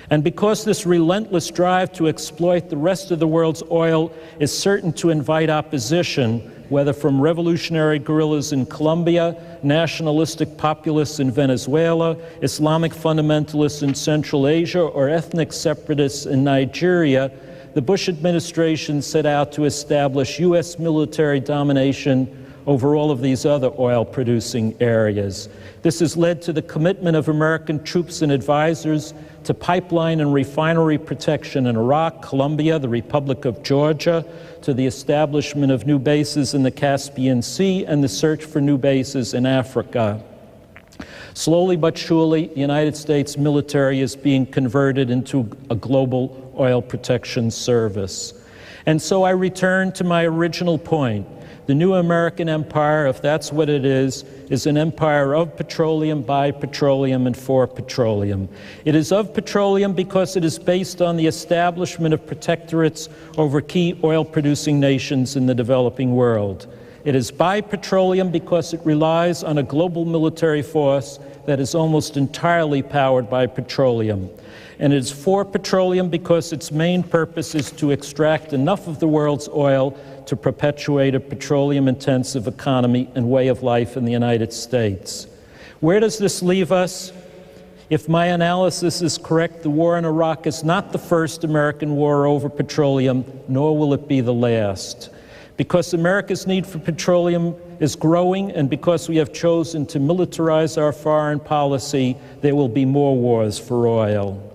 And because this relentless drive to exploit the rest of the world's oil is certain to invite opposition, whether from revolutionary guerrillas in Colombia, nationalistic populists in Venezuela, Islamic fundamentalists in Central Asia, or ethnic separatists in Nigeria, the Bush administration set out to establish U.S. military domination over all of these other oil-producing areas. This has led to the commitment of American troops and advisors to pipeline and refinery protection in Iraq, Colombia, the Republic of Georgia, to the establishment of new bases in the Caspian Sea and the search for new bases in Africa. Slowly but surely, the United States military is being converted into a global oil protection service. And so I return to my original point. The new American empire, if that's what it is an empire of petroleum, by petroleum, and for petroleum. It is of petroleum because it is based on the establishment of protectorates over key oil-producing nations in the developing world. It is by petroleum because it relies on a global military force that is almost entirely powered by petroleum. And it is for petroleum because its main purpose is to extract enough of the world's oil to perpetuate a petroleum-intensive economy and way of life in the United States. Where does this leave us? If my analysis is correct, the war in Iraq is not the first American war over petroleum, nor will it be the last. Because America's need for petroleum is growing, and because we have chosen to militarize our foreign policy, there will be more wars for oil.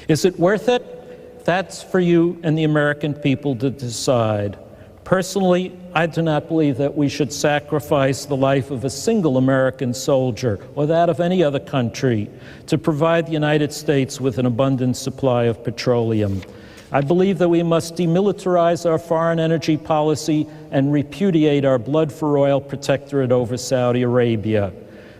Is it worth it? That's for you and the American people to decide. Personally, I do not believe that we should sacrifice the life of a single American soldier or that of any other country to provide the United States with an abundant supply of petroleum. I believe that we must demilitarize our foreign energy policy and repudiate our blood for oil protectorate over Saudi Arabia.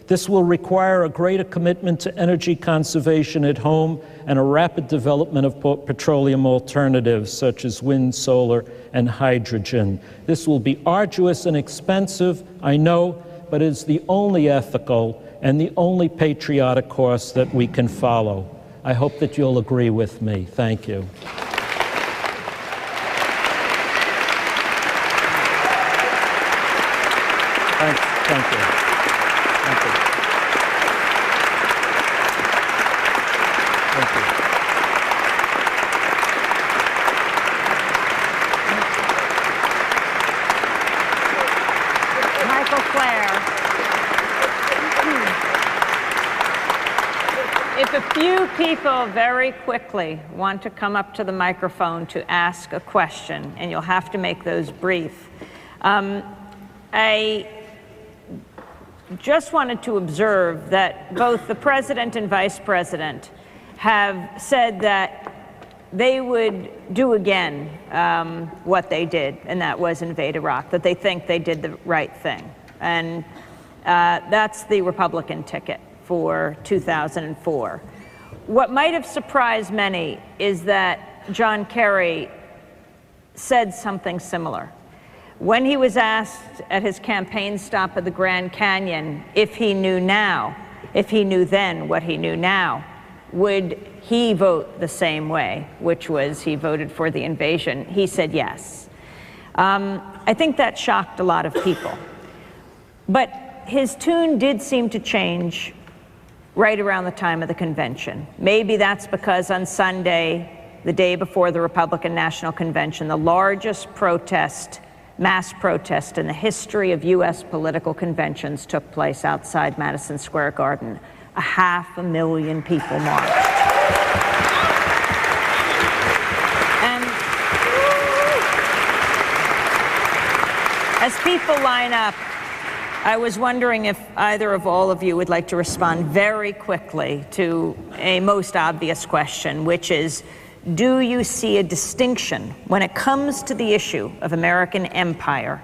This will require a greater commitment to energy conservation at home and a rapid development of petroleum alternatives such as wind, solar, and hydrogen. This will be arduous and expensive, I know, but it's the only ethical and the only patriotic course that we can follow. I hope that you'll agree with me. Thank you. Thank you. Thank you. Thank you. Michael Clare. If a few people very quickly want to come up to the microphone to ask a question, and you'll have to make those brief. I just wanted to observe that both the president and vice president have said that they would do again what they did, and that was invade Iraq, that they think they did the right thing. And that's the Republican ticket for 2004. What might have surprised many is that John Kerry said something similar. When he was asked at his campaign stop at the Grand Canyon if he knew then what he knew now, would he vote the same way, which was he voted for the invasion, he said yes. I think that shocked a lot of people. But his tune did seem to change right around the time of the convention. Maybe that's because on Sunday, the day before the Republican National Convention, the largest mass protest in the history of U.S. political conventions took place outside Madison Square Garden. 500,000 people marched. And as people line up, I was wondering if either of all of you would like to respond very quickly to a most obvious question, which is, do you see a distinction when it comes to the issue of American empire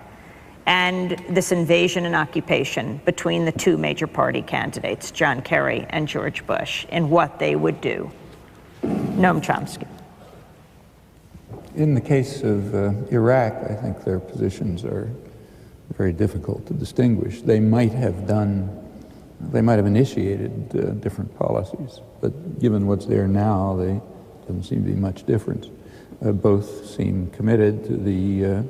and this invasion and occupation between the two major party candidates, John Kerry and George Bush, in what they would do? Noam Chomsky. In the case of Iraq, I think their positions are very difficult to distinguish. They might have initiated different policies, but given what's there now, there doesn't seem to be much difference. Both seem committed to the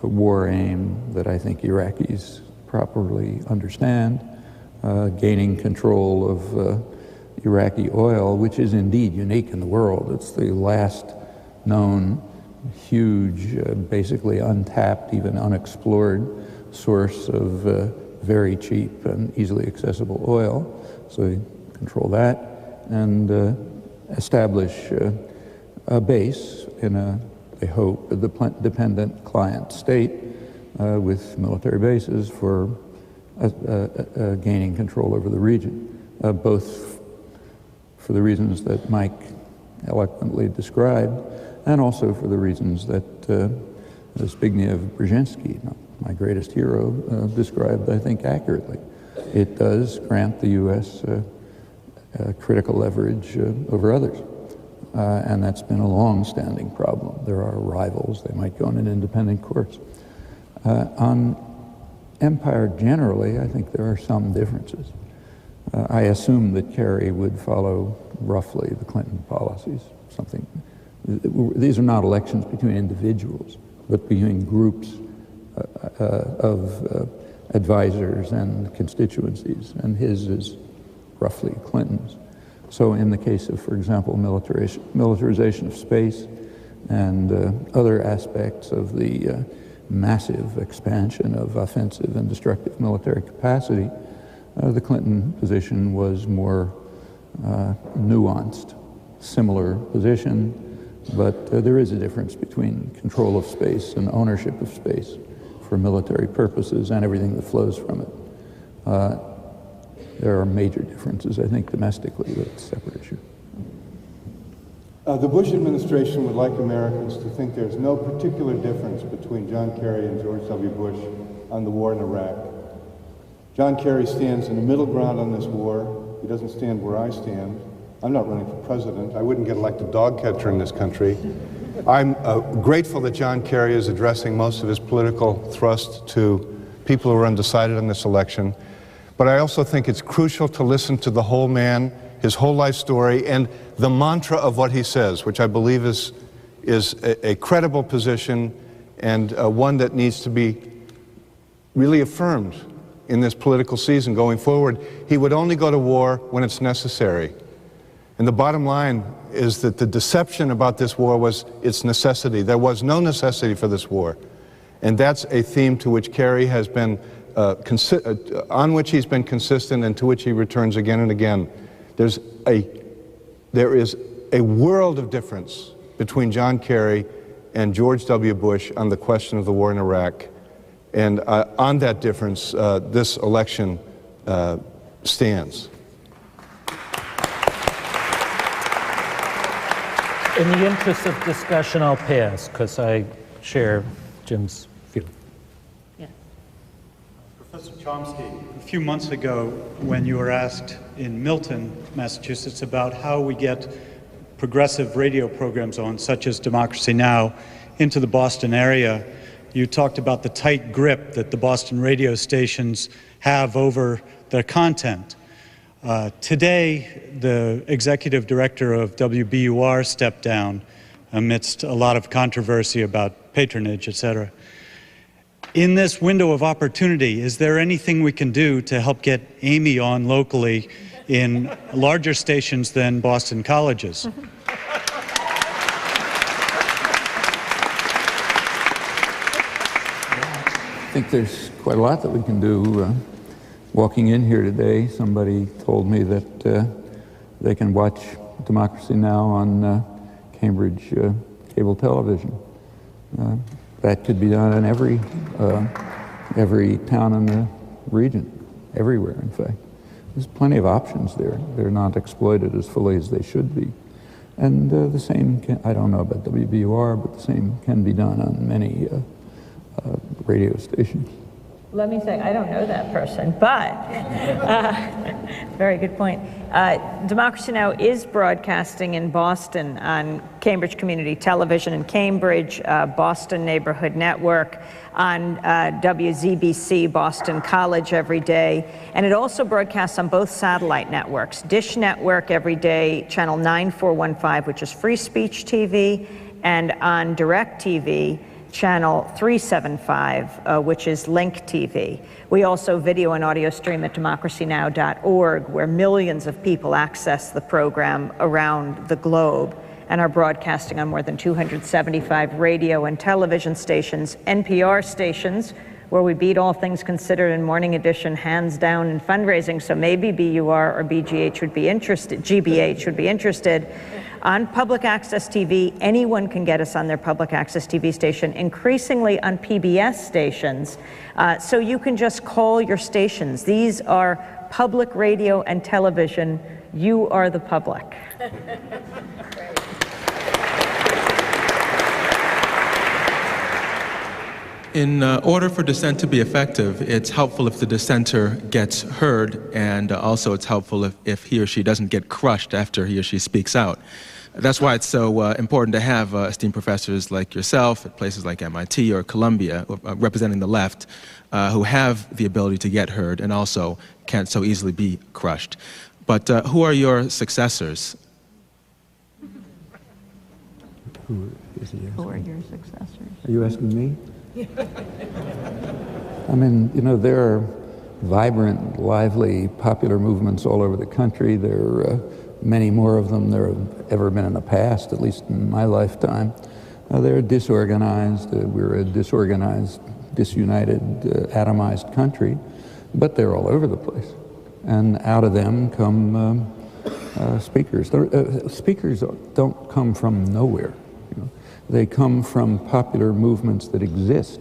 war aim that I think Iraqis properly understand, gaining control of Iraqi oil, which is indeed unique in the world. It's the last known huge, basically untapped, even unexplored source of very cheap and easily accessible oil. So we control that and establish a base in they hope, a dependent client state with military bases for gaining control over the region, both for the reasons that Mike eloquently described, and also for the reasons that Zbigniew Brzezinski, my greatest hero, described, I think, accurately. It does grant the U.S. Critical leverage over others, and that's been a long-standing problem. There are rivals. They might go in an independent course. On empire generally, I think there are some differences. I assume that Kerry would follow roughly the Clinton policies, something. These are not elections between individuals, but between groups of advisors and constituencies, and his is roughly Clinton's. So in the case of, for example, militarization of space and other aspects of the massive expansion of offensive and destructive military capacity, the Clinton position was more nuanced, similar position, but there is a difference between control of space and ownership of space for military purposes and everything that flows from it. There are major differences, I think, domestically, but it's a separate issue. The Bush administration would like Americans to think there's no particular difference between John Kerry and George W. Bush on the war in Iraq. John Kerry stands in the middle ground on this war. He doesn't stand where I stand. I'm not running for president. I wouldn't get elected dog catcher in this country. I'm grateful that John Kerry is addressing most of his political thrust to people who are undecided in this election. But I also think it's crucial to listen to the whole man, his whole life story, and the mantra of what he says, which I believe is a credible position and one that needs to be really affirmed in this political season going forward. He would only go to war when it's necessary. And the bottom line is that the deception about this war was its necessity. There was no necessity for this war. And that's a theme to which Kerry has been, on which he's been consistent and to which he returns again and again. There is a world of difference between John Kerry and George W. Bush on the question of the war in Iraq. And on that difference, this election stands. In the interest of discussion, I'll pass, because I share Jim's view. Yeah. Professor Chomsky, a few months ago, when you were asked in Milton, Massachusetts, about how we get progressive radio programs on, such as Democracy Now!, into the Boston area, you talked about the tight grip that the Boston radio stations have over their content. Today, the executive director of WBUR stepped down amidst a lot of controversy about patronage, etc. In this window of opportunity, is there anything we can do to help get Amy on locally in larger stations than Boston colleges? I think there's quite a lot that we can do. Walking in here today, somebody told me that they can watch Democracy Now! On Cambridge cable television. That could be done in every town in the region, everywhere, in fact. There's plenty of options there. They're not exploited as fully as they should be. And the same, I don't know about WBUR, but the same can be done on many radio stations. Let me say, I don't know that person, but very good point. Democracy Now! Is broadcasting in Boston on Cambridge Community Television in Cambridge, Boston Neighborhood Network, on WZBC Boston College every day, and it also broadcasts on both satellite networks. Dish Network every day, channel 9415, which is free speech TV, and on DirecTV, channel 375, which is Link TV. We also video and audio stream at democracynow.org, where millions of people access the program around the globe and are broadcasting on more than 275 radio and television stations, NPR stations, where we beat All Things Considered and Morning Edition hands down in fundraising, so maybe BUR or BGH would be interested, GBH would be interested. On public access TV, anyone can get us on their public access TV station, increasingly on PBS stations. So you can just call your stations. These are public radio and television. You are the public. In order for dissent to be effective, it's helpful if the dissenter gets heard, and also it's helpful if he or she doesn't get crushed after he or she speaks out. That's why it's so important to have esteemed professors like yourself at places like MIT or Columbia, representing the left, who have the ability to get heard and also can't so easily be crushed. But who are your successors? Who are your successors? Are you asking me? I mean, you know, there are vibrant, lively, popular movements all over the country. There are many more of them there have ever been in the past, at least in my lifetime. They're disorganized. We're a disorganized, disunited, atomized country, but they're all over the place. And out of them come speakers. Speakers don't come from nowhere. You know? They come from popular movements that exist.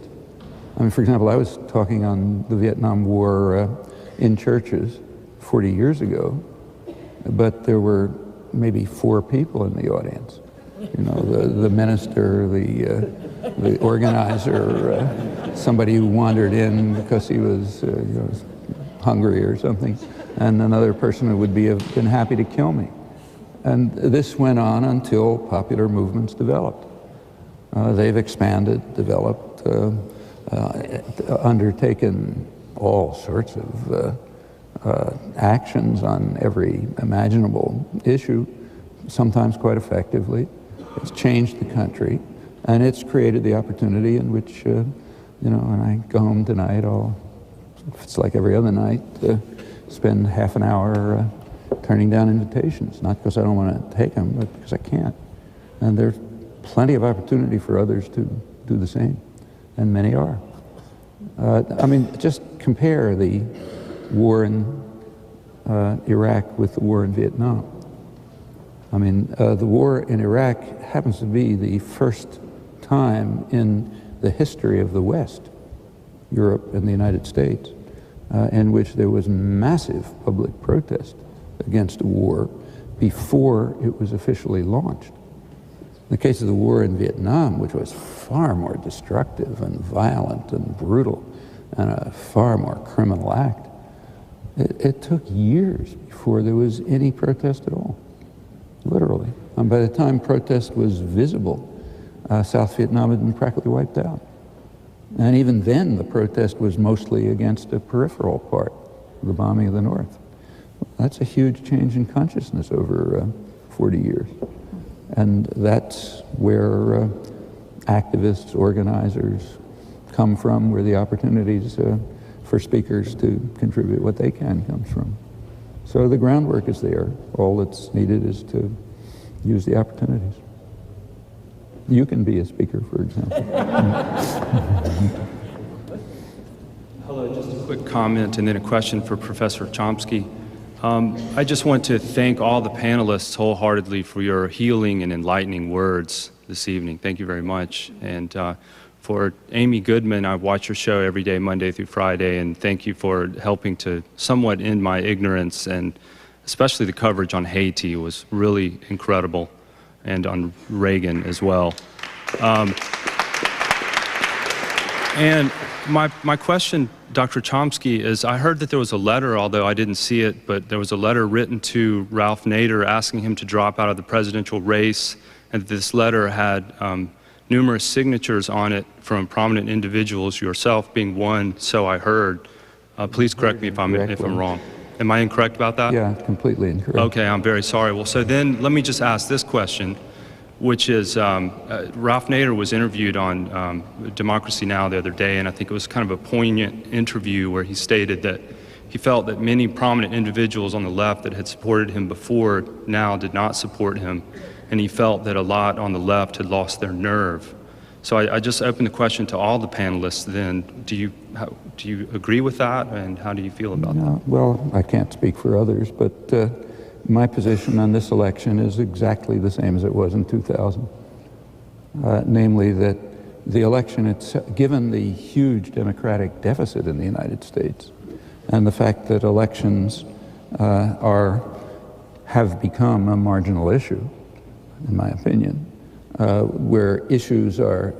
I mean, for example, I was talking on the Vietnam War in churches 40 years ago, but there were maybe 4 people in the audience. You know, the minister, the organizer, somebody who wandered in because he was hungry or something, and another person would have been happy to kill me. And this went on until popular movements developed. They've expanded, developed, undertaken all sorts of actions on every imaginable issue, sometimes quite effectively. It's changed the country, and it's created the opportunity in which, when I go home tonight, it's like every other night, spend half an hour turning down invitations, not because I don't want to take them, but because I can't. And there's plenty of opportunity for others to do the same, and many are. Just compare the war in Iraq with the war in Vietnam. The war in Iraq happens to be the first time in the history of the West, Europe and the United States, in which there was massive public protest against a war before it was officially launched. In the case of the war in Vietnam, which was far more destructive and violent and brutal and a far more criminal act, it took years before there was any protest at all, literally. And by the time protest was visible, South Vietnam had been practically wiped out. And even then, the protest was mostly against a peripheral part, the bombing of the North. That's a huge change in consciousness over 40 years. And that's where activists, organizers come from, where the opportunities for speakers to contribute what they can comes from. So the groundwork is there. All that's needed is to use the opportunities. You can be a speaker, for example. Hello, just a quick comment and then a question for Professor Chomsky. I just want to thank all the panelists wholeheartedly for your healing and enlightening words this evening. Thank you very much. And for Amy Goodman, I watch your show every day, Monday through Friday, and thank you for helping to somewhat end my ignorance, and especially the coverage on Haiti was really incredible, and on Reagan as well. And my question, Dr. Chomsky, is I heard that there was a letter, although I didn't see it, but there was a letter written to Ralph Nader asking him to drop out of the presidential race, and this letter had numerous signatures on it from prominent individuals, yourself being one, so I heard. Please correct me if I'm wrong. Am I incorrect about that? Yeah, completely incorrect. Okay, I'm very sorry. Well, so then let me just ask this question, which is, Ralph Nader was interviewed on Democracy Now! The other day, and I think it was kind of a poignant interview where he stated that he felt that many prominent individuals on the left that had supported him before now did not support him, and he felt that a lot on the left had lost their nerve. So I just open the question to all the panelists then. Do you agree with that, and how do you feel about that? Well, I can't speak for others, but my position on this election is exactly the same as it was in 2000. Namely that the election itself, given the huge democratic deficit in the United States, and the fact that elections have become a marginal issue, in my opinion, where issues are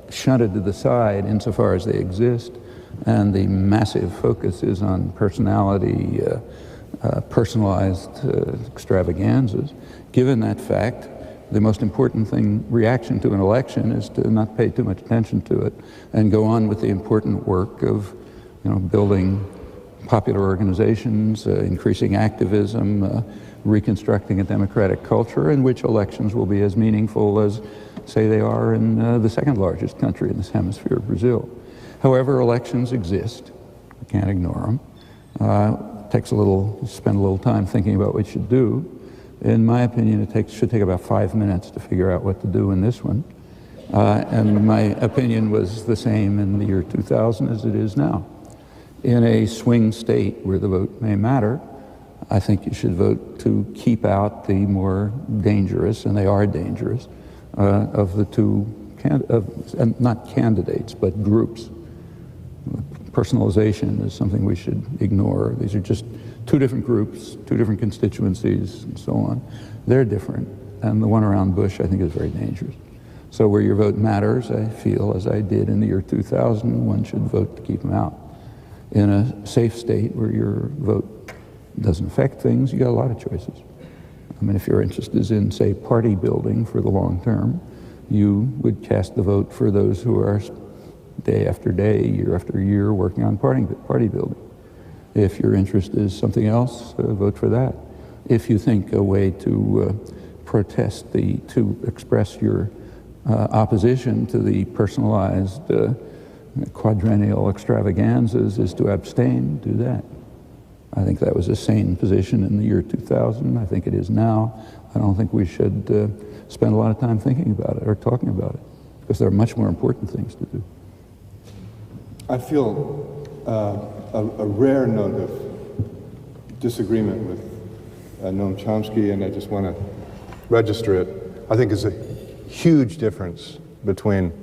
shunted to the side insofar as they exist, and the massive focus is on personality, personalized extravaganzas. Given that fact, the most important reaction to an election is to not pay too much attention to it and go on with the important work of, building popular organizations, increasing activism, reconstructing a democratic culture in which elections will be as meaningful as, say, they are in the second largest country in this hemisphere, Brazil. However, elections exist. We can't ignore them. Spend a little time thinking about what you should do. In my opinion, it should take about 5 minutes to figure out what to do in this one. And my opinion was the same in the year 2000 as it is now. In a swing state where the vote may matter, I think you should vote to keep out the more dangerous, and they are dangerous, of the two, not candidates, but groups. Personalization is something we should ignore. These are just two different groups, two different constituencies, and so on. They're different, and the one around Bush, I think, is very dangerous. So where your vote matters, I feel, as I did in the year 2000, one should vote to keep them out. In a safe state where your vote doesn't affect things, you got a lot of choices. I mean, if your interest is in, say, party building for the long term, you would cast the vote for those who are day after day, year after year, working on party building. If your interest is something else, vote for that. If you think a way to protest, to express your opposition to the personalized quadrennial extravaganzas is to abstain, do that. I think that was a sane position in the year 2000. I think it is now. I don't think we should spend a lot of time thinking about it or talking about it, because there are much more important things to do. I feel a rare note of disagreement with Noam Chomsky, and I just want to register it. I think it's a huge difference between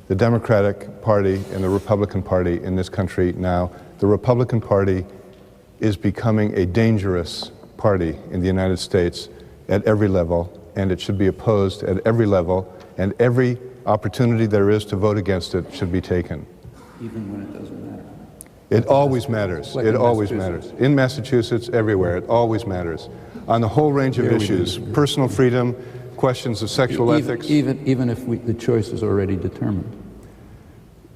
the Democratic Party and the Republican Party in this country now. The Republican Party is becoming a dangerous party in the United States at every level, and it should be opposed at every level, and every opportunity there is to vote against it should be taken. Even when it doesn't matter. It always matters. It always matters. In Massachusetts, everywhere, it always matters. On the whole range of issues, personal freedom, questions of sexual ethics. Even if the choice is already determined.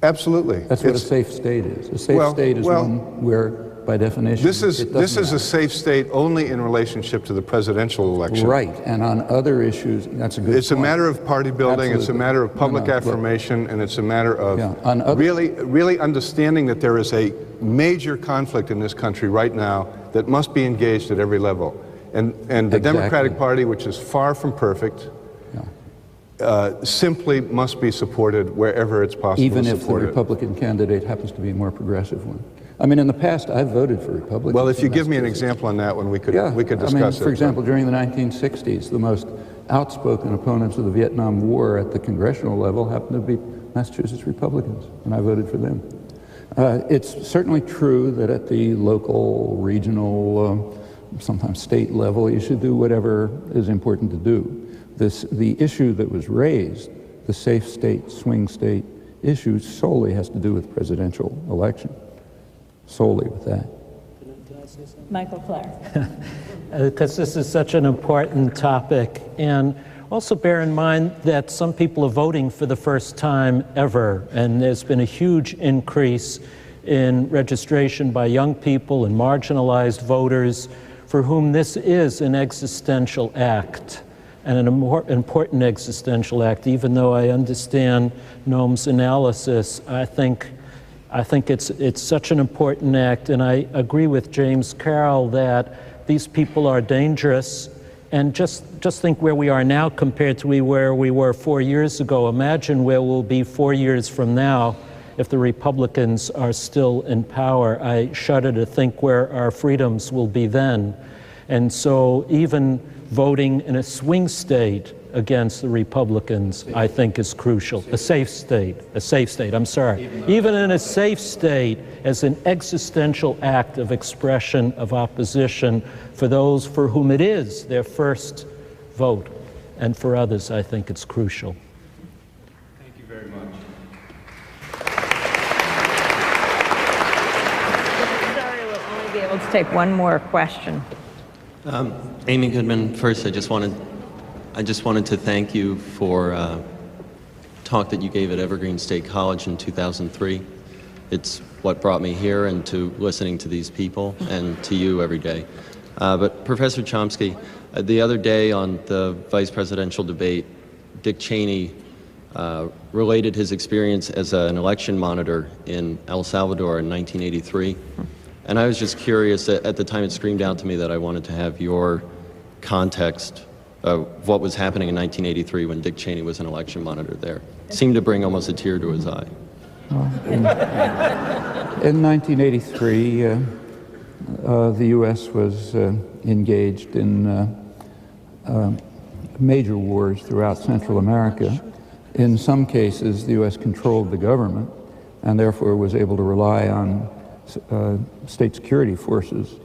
Absolutely. That's what a safe state is. A safe state is one where, by definition, this is a safe state only in relationship to the presidential election. Right, and on other issues, that's a good It's point. a matter of party building, Absolutely. It's a matter of public affirmation, and it's a matter of really understanding that there is a major conflict in this country right now that must be engaged at every level. And the Democratic Party, which is far from perfect, simply must be supported wherever it's possible even to if the support it. Republican candidate happens to be a more progressive one. I mean, in the past, I've voted for Republicans. Well, if you give me an example on that one, we could discuss it. For example, during the 1960s, the most outspoken opponents of the Vietnam War at the congressional level happened to be Massachusetts Republicans, and I voted for them. It's certainly true that at the local, regional, sometimes state level, you should do whatever is important to do. The issue that was raised, the safe state, swing state issue, solely has to do with presidential election. Solely with that. Michael Clare. Because this is such an important topic. And also bear in mind that some people are voting for the first time ever, and there's been a huge increase in registration by young people and marginalized voters for whom this is an existential act, and an important existential act. Even though I understand Noam's analysis, I think it's such an important act, and I agree with James Carroll that these people are dangerous. And just think where we are now compared to where we were 4 years ago. Imagine where we'll be 4 years from now if the Republicans are still in power. I shudder to think where our freedoms will be then. And so even voting in a swing state against the Republicans, I think, is crucial. A safe state, I'm sorry. Even in a safe state, as an existential act of expression of opposition for those for whom it is their first vote, and for others, I think it's crucial. Thank you very much. Sorry, we'll only be able to take one more question. Amy Goodman, first I just wanted to thank you for a talk that you gave at Evergreen State College in 2003. It's what brought me here and to listening to these people and to you every day. But Professor Chomsky, the other day on the vice presidential debate, Dick Cheney related his experience as an election monitor in El Salvador in 1983. And I was just curious, at the time it screamed out to me that I wanted to have your context of what was happening in 1983 when Dick Cheney was an election monitor there. It seemed to bring almost a tear to his eye. In 1983, the U.S. was engaged in major wars throughout Central America. In some cases, the U.S. controlled the government and therefore was able to rely on state security forces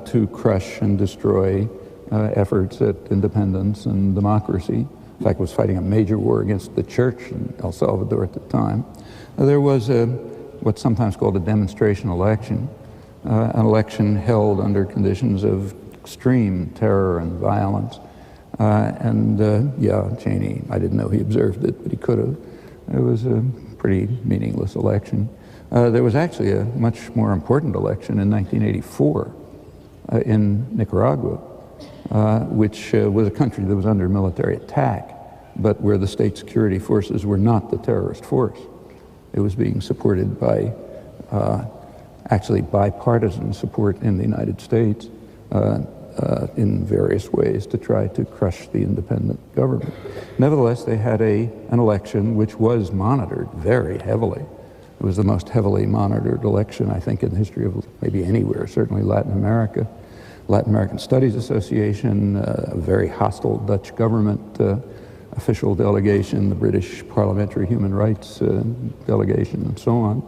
to crush and destroy efforts at independence and democracy. In fact, was fighting a major war against the church in El Salvador at the time. There was what's sometimes called a demonstration election, an election held under conditions of extreme terror and violence. Yeah, Cheney, I didn't know he observed it, but he could have. It was a pretty meaningless election. There was actually a much more important election in 1984 in Nicaragua, which was a country that was under military attack, but where the state security forces were not the terrorist force. It was being supported by actually bipartisan support in the United States in various ways to try to crush the independent government. Nevertheless, they had an election which was monitored very heavily. It was the most heavily monitored election, I think, in the history of maybe anywhere, certainly Latin America. Latin American Studies Association, a very hostile Dutch government official delegation, the British Parliamentary Human Rights delegation, and so on.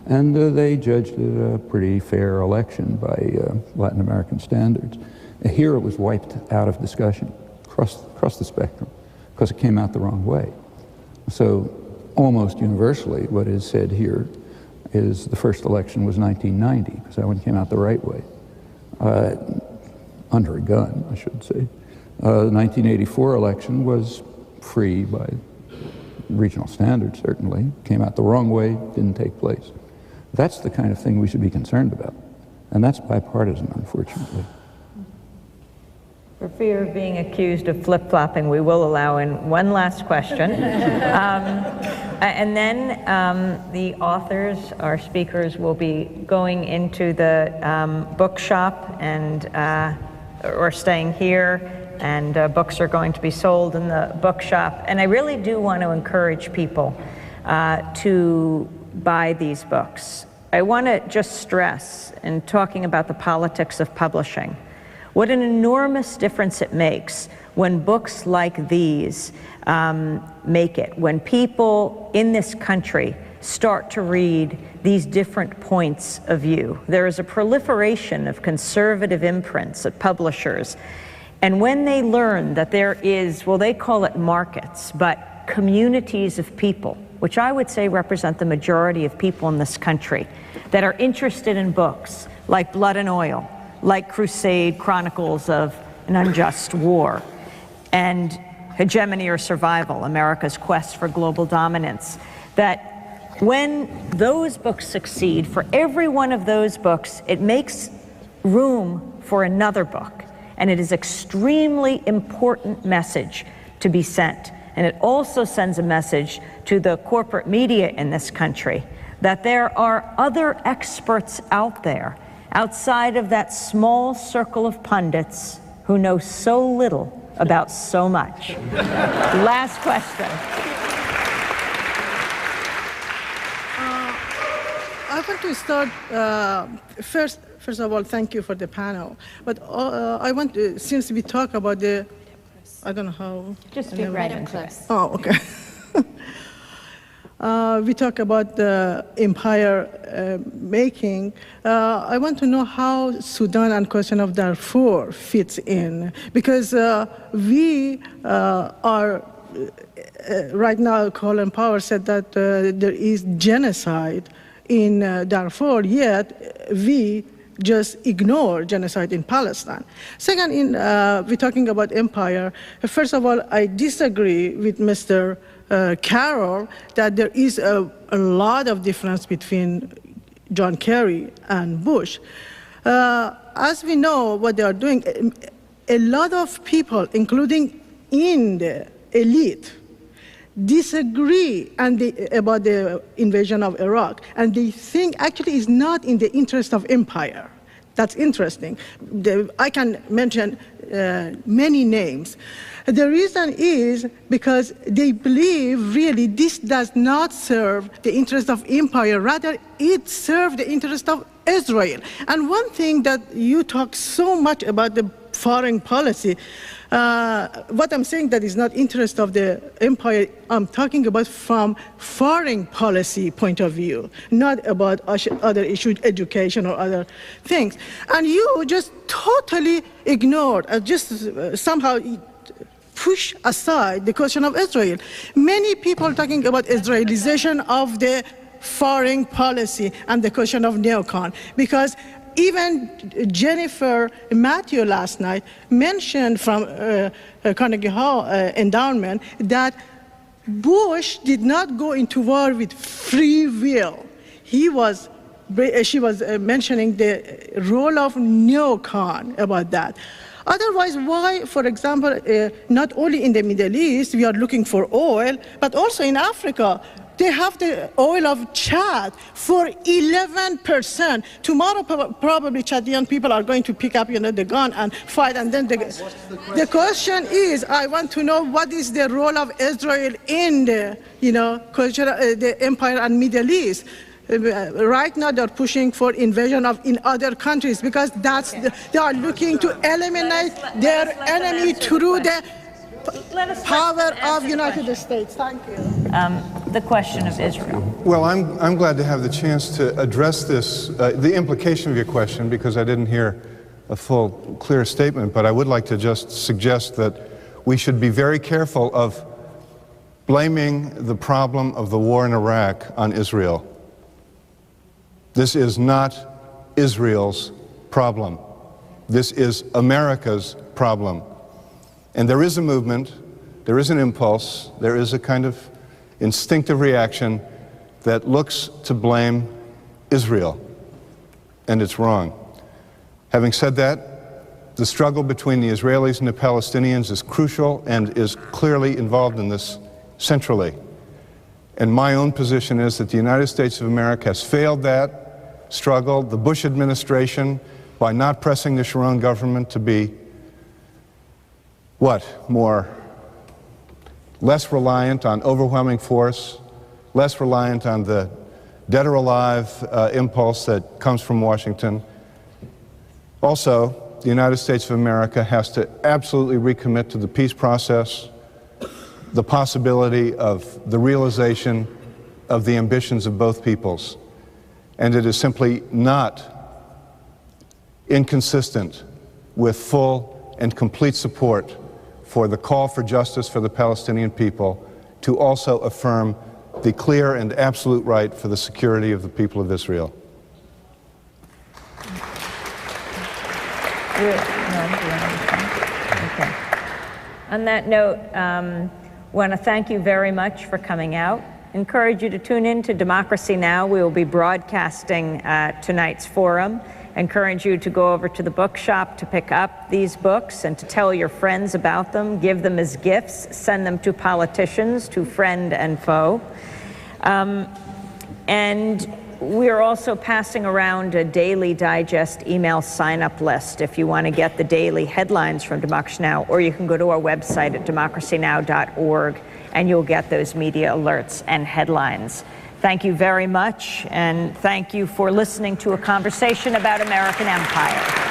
And they judged it a pretty fair election by Latin American standards. Here it was wiped out of discussion across the spectrum because it came out the wrong way. So almost universally what is said here is the first election was 1990 because that one came out the right way. Under a gun, I should say. The 1984 election was free by regional standards, certainly. Came out the wrong way, didn't take place. That's the kind of thing we should be concerned about. And that's bipartisan, unfortunately. For fear of being accused of flip-flopping, we will allow in one last question. And then the authors, our speakers, will be going into the bookshop and or staying here, and books are going to be sold in the bookshop. And I really do want to encourage people to buy these books. I want to just stress, in talking about the politics of publishing, what an enormous difference it makes when books like these make it, when people in this country start to read these different points of view. There is a proliferation of conservative imprints at publishers, and when they learn that there is, well, they call it markets, but communities of people, which I would say represent the majority of people in this country, that are interested in books like Blood and Oil, like Crusade, Chronicles of an Unjust War, and Hegemony or Survival, America's Quest for Global Dominance, that when those books succeed, for every one of those books, it makes room for another book. And it is an extremely important message to be sent. And it also sends a message to the corporate media in this country that there are other experts out there, outside of that small circle of pundits who know so little about so much. Last question. I want to start, first of all, thank you for the panel. But I want to, since we talk about the, I don't know how. Just be right into it. Oh, okay. We talk about the empire making. I want to know how Sudan and question of Darfur fits in, because we are right now. Colin Powell said that there is genocide in Darfur, yet we just ignore genocide in Palestine. Second, we're talking about empire. First of all, I disagree with Mr. Carroll that there is a lot of difference between John Kerry and Bush. As we know what they are doing, a lot of people, including in the elite, disagree about the invasion of Iraq, and they think actually it's not in the interest of empire. That's interesting. I can mention many names. The reason is because they believe really this does not serve the interest of empire, rather it serves the interest of Israel. And one thing that you talk so much about the foreign policy, what I'm saying that is not interest of the empire, I'm talking about from foreign policy point of view, not about other issues, education or other things. And you just totally ignored, just somehow push aside the question of Israel. Many people talking about Israelization of the foreign policy and the question of neocon. Because even Jennifer Matthew last night mentioned from Carnegie Hall endowment that Bush did not go into war with free will. She was mentioning the role of neocon about that. Otherwise, why, for example, not only in the Middle East, we are looking for oil, but also in Africa, they have the oil of Chad for 11%. Tomorrow, probably Chadian people are going to pick up, the gun and fight. And then the question is, I want to know what is the role of Israel in the, the empire and Middle East. Right now, they're pushing for invasion in other countries because they are looking to eliminate their enemy through the power of United States. Thank you. The question of Israel. Well, I'm glad to have the chance to address this, the implication of your question, because I didn't hear a full, clear statement, but I would like to just suggest that we should be very careful of blaming the problem of the war in Iraq on Israel. This is not Israel's problem. This is America's problem. And there is a movement, there is an impulse, there is a kind of instinctive reaction that looks to blame Israel, and it's wrong. Having said that, the struggle between the Israelis and the Palestinians is crucial and is clearly involved in this centrally. And my own position is that the United States of America has failed that struggle. The Bush administration, by not pressing the Sharon government to be less reliant on overwhelming force, less reliant on the dead or alive impulse that comes from Washington. Also, the United States of America has to absolutely recommit to the peace process, the possibility of the realization of the ambitions of both peoples. And it is simply not inconsistent with full and complete support for the call for justice for the Palestinian people to also affirm the clear and absolute right for the security of the people of Israel. Okay. On that note, I want to thank you very much for coming out. Encourage you to tune in to Democracy Now! We will be broadcasting tonight's forum. Encourage you to go over to the bookshop to pick up these books and to tell your friends about them, give them as gifts, send them to politicians, to friend and foe. And we're also passing around a daily digest email sign-up list if you want to get the daily headlines from Democracy Now! Or you can go to our website at democracynow.org and you'll get those media alerts and headlines. Thank you very much, and thank you for listening to a conversation about American empire.